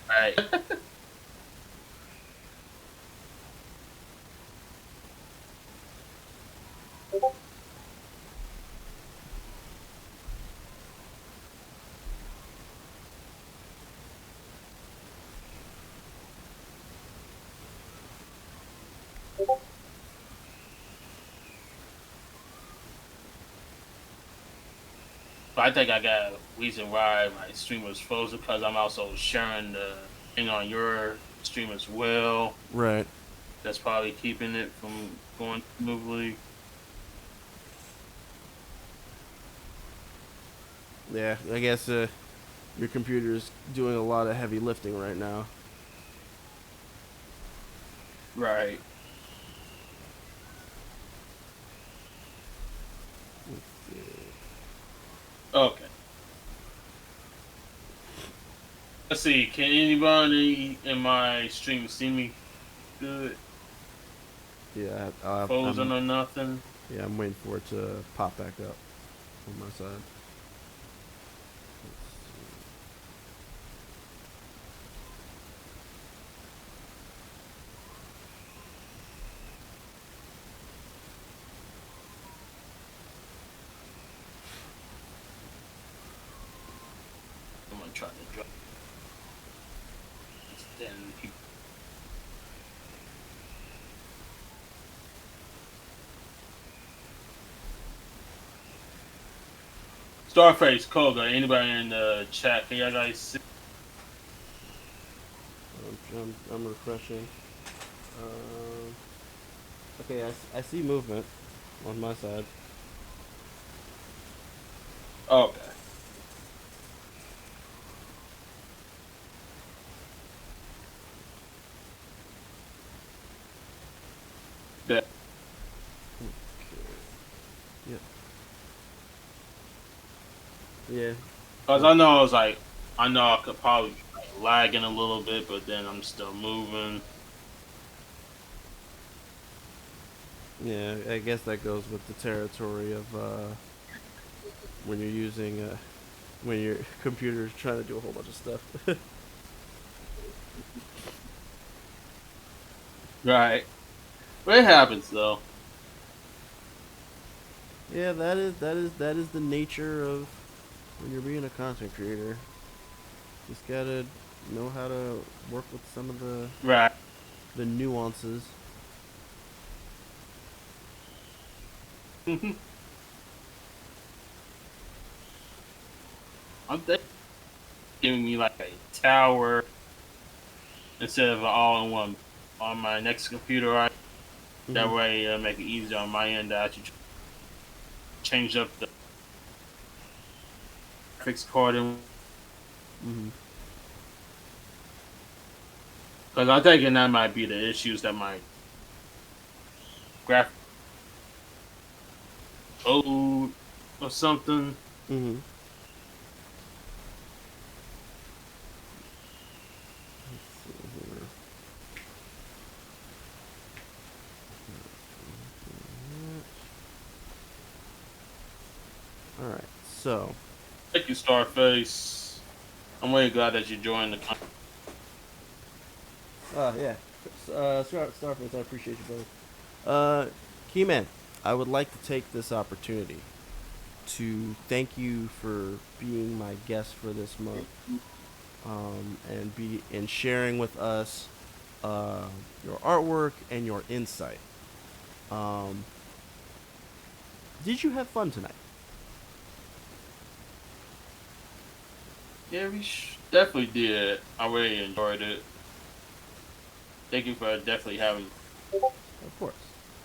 right. But I think I got a reason why my stream was frozen because I'm also sharing the thing on your stream as well. Right. That's probably keeping it from going smoothly. Yeah, I guess your computer's doing a lot of heavy lifting right now. Right. Okay. Let's see. Can anybody in my stream see me good? Yeah, Frozen or nothing? I'm waiting for it to pop back up on my side. I'm gonna try to drop. Then people. Starface, Koga, anybody in the chat? Can y'all guys see? I'm refreshing. Okay, I see movement on my side. Okay. Bet. Yeah. Yeah. Cause I know I was like, I know I could probably be like lagging a little bit, but then I'm still moving. Yeah, I guess that goes with the territory of when you're using when your computer's trying to do a whole bunch of stuff. Right. But it happens though. Yeah, that is the nature of when you're being a content creator. Just gotta know how to work with some of Right. the nuances. I'm thinking giving me like a tower instead of an all-in-one on my next computer. Right. That Mhm. way, make it easier on my end to actually change up the graphics card, Mhm. because I think that might be the issues that my graphic code or something. Mhm. All right. So, Thank you, Starface. I'm really glad that you joined the. yeah. Starface, I appreciate you, brother. Keyman, I would like to take this opportunity to thank you for being my guest for this month, and sharing with us uh, your artwork and your insight. Um, did you have fun tonight? Yeah, definitely did. I really enjoyed it. Thank you for definitely having. Of course.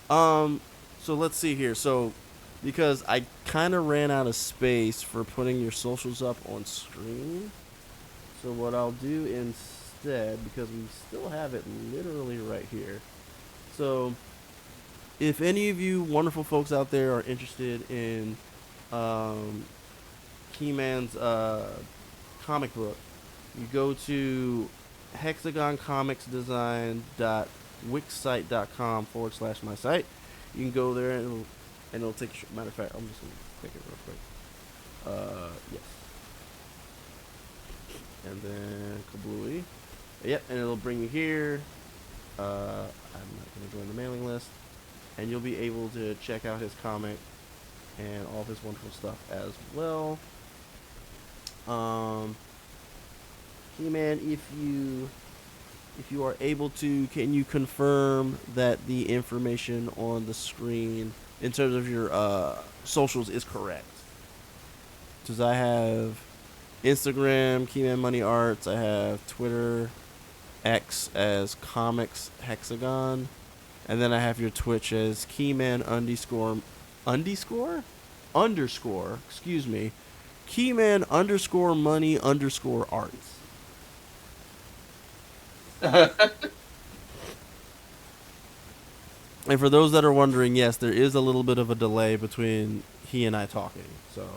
Um, so let's see here. So, because I kind of ran out of space for putting your socials up on screen, so what I'll do instead, because we still have it literally right here. So, if any of you wonderful folks out there are interested in um, Keyman's comic book, you go to hexagoncomicsdesign.wixsite.com/my site. You can go there and it'll take you. Matter of fact, I'm just gonna click it real quick. Yes, and then kablooey. Yep, and it'll bring you here. I'm not gonna join the mailing list, and you'll be able to check out his comic and all of his wonderful stuff as well. Um, He-Man, if you are able to, can you confirm that the information on the screen in terms of your socials is correct? Because I have Instagram, Keyman Money Arts. I have Twitter, X as Comics Hexagon, and then I have your Twitch as Keyman underscore. Excuse me, Keyman underscore money underscore arts. And for those that are wondering, yes, there is a little bit of a delay between he and I talking. So,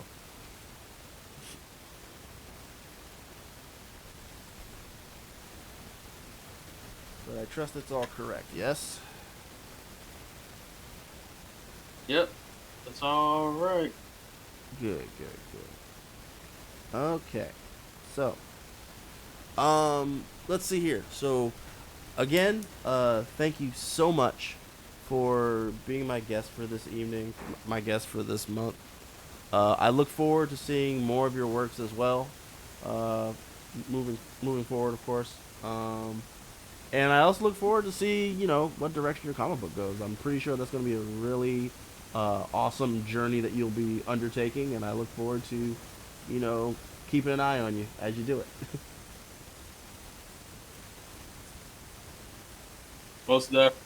but I trust it's all correct. Yes. Yep, that's all right. Good. Okay. So, let's see here. So, again, thank you so much for being my guest for this evening, my guest for this month. I look forward to seeing more of your works as well, uh, moving forward, of course. And I also look forward to see, what direction your comic book goes. I'm pretty sure that's going to be a really awesome journey that you'll be undertaking, and I look forward to, keeping an eye on you as you do it. Most definitely.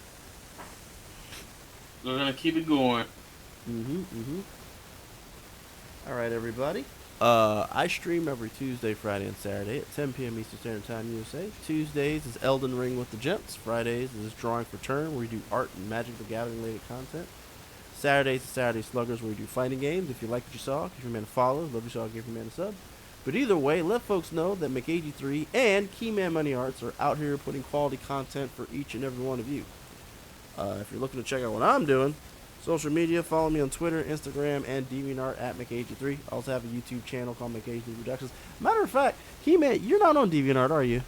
We're gonna keep it going. All right, everybody. I stream every Tuesday, Friday, and Saturday at 10 p.m. Eastern Standard Time, USA. Tuesdays is Elden Ring with the Gents. Fridays is Drawing for Turn, where we do art and Magic the Gathering related content. Saturdays is Saturday Sluggers, where we do fighting games. If you like what you saw, give your man a follow. Love you saw, give your man a sub. But either way, let folks know that McAgee3 and Keyman Money Arts are out here putting quality content for each and every one of you. If you're looking to check out what I'm doing, social media, follow me on Twitter, Instagram, and DeviantArt at McAgee3. I also have a YouTube channel called McAgee3 Productions. Matter of fact, Keyman, you're not on DeviantArt, are you?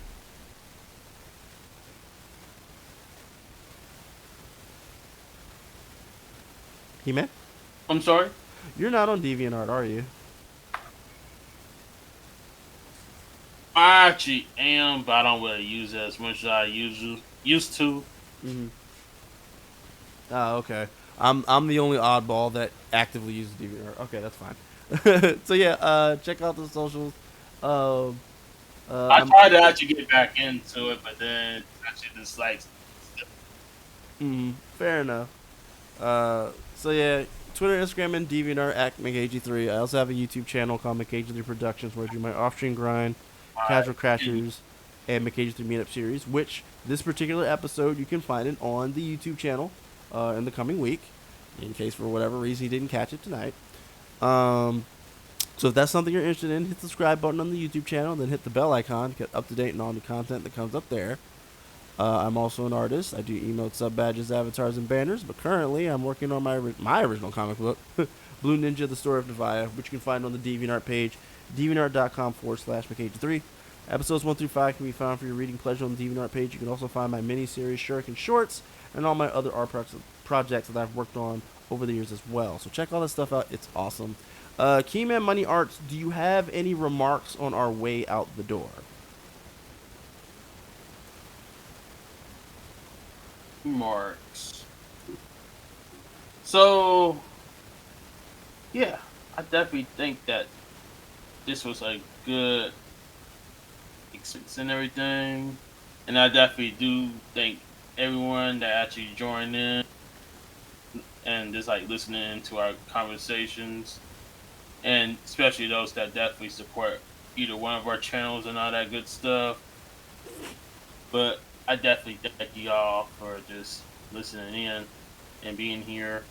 Keyman? I'm sorry? You're not on DeviantArt, are you? I actually am, but I don't really use it as much as I used to. Mm-hmm. Oh, okay. I'm the only oddball that actively uses DeviantArt. Okay, that's fine. So yeah, check out the socials. I tried to actually get back into it, but then actually just like. Fair enough. So yeah, Twitter, Instagram, and DeviantArt at McAgee3. I also have a YouTube channel called McAgee3 Productions where I do my off-stream grind, casual crashers, and McAgee3 Meetup series, which this particular episode you can find it on the YouTube channel in the coming week, in case for whatever reason you didn't catch it tonight. So if that's something you're interested in, hit the subscribe button on the YouTube channel, then hit the bell icon to get up to date on all the content that comes up there. I'm also an artist. I do emotes, sub badges, avatars, and banners. But currently, I'm working on my original comic book, Blue Ninja: The Story of Nevia, which you can find on the DeviantArt page, deviantart.com/McAgee3. Episodes 1 through 5 can be found for your reading pleasure on the DeviantArt page. You can also find my mini-series, Shuriken Shorts, and all my other art projects that I've worked on over the years as well. So check all that stuff out. It's awesome. Keyman Money Arts, do you have any remarks on our way out the door? Marks. So, yeah, I definitely think that this was a good experience and everything. And I definitely do thank everyone that actually joined in and just like listening to our conversations. And especially those that definitely support either one of our channels and all that good stuff. But I definitely thank y'all for just listening in and being here.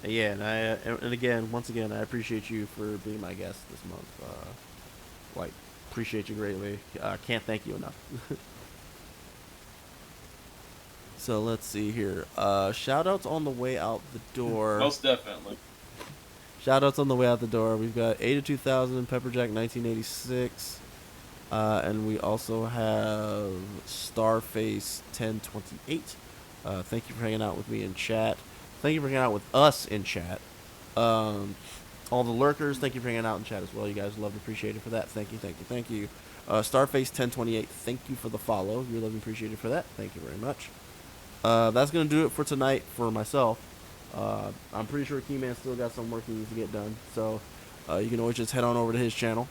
Yeah, and again, once again, I appreciate you for being my guest this month. Appreciate you greatly. Can't thank you enough. So let's see here. Shout outs on the way out the door. Most definitely. Shout outs on the way out the door. We've got Ada 2000, Pepperjack 1986. And we also have Starface 1028. Thank you for hanging out with me in chat. Thank you for hanging out with us in chat. All the lurkers, thank you for hanging out in chat as well. You guys love and appreciate it for that. Thank you. Starface 1028, thank you for the follow. You're loved and appreciated for that. Thank you very much. That's going to do it for tonight for myself. I'm pretty sure Keyman still got some work he needs to get done. So you can always just head on over to his channel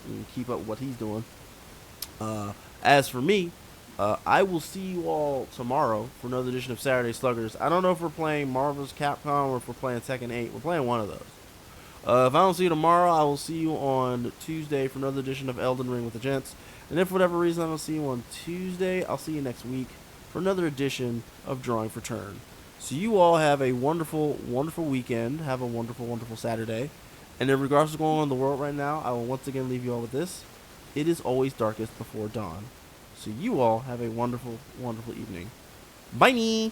and keep up what he's doing. As for me, I will see you all tomorrow for another edition of Saturday Sluggers. I don't know if we're playing Marvel's Capcom or if we're playing Tekken 8. We're playing one of those. If I don't see you tomorrow, I will see you on Tuesday for another edition of Elden Ring with the Gents. And if for whatever reason I don't see you on Tuesday, I'll see you next week for another edition of Drawing for Turn. So you all have a wonderful, wonderful weekend. Have a wonderful, wonderful Saturday. And in regards to what's going on in the world right now, I will once again leave you all with this. It is always darkest before dawn. So you all have a wonderful, wonderful evening. Bye!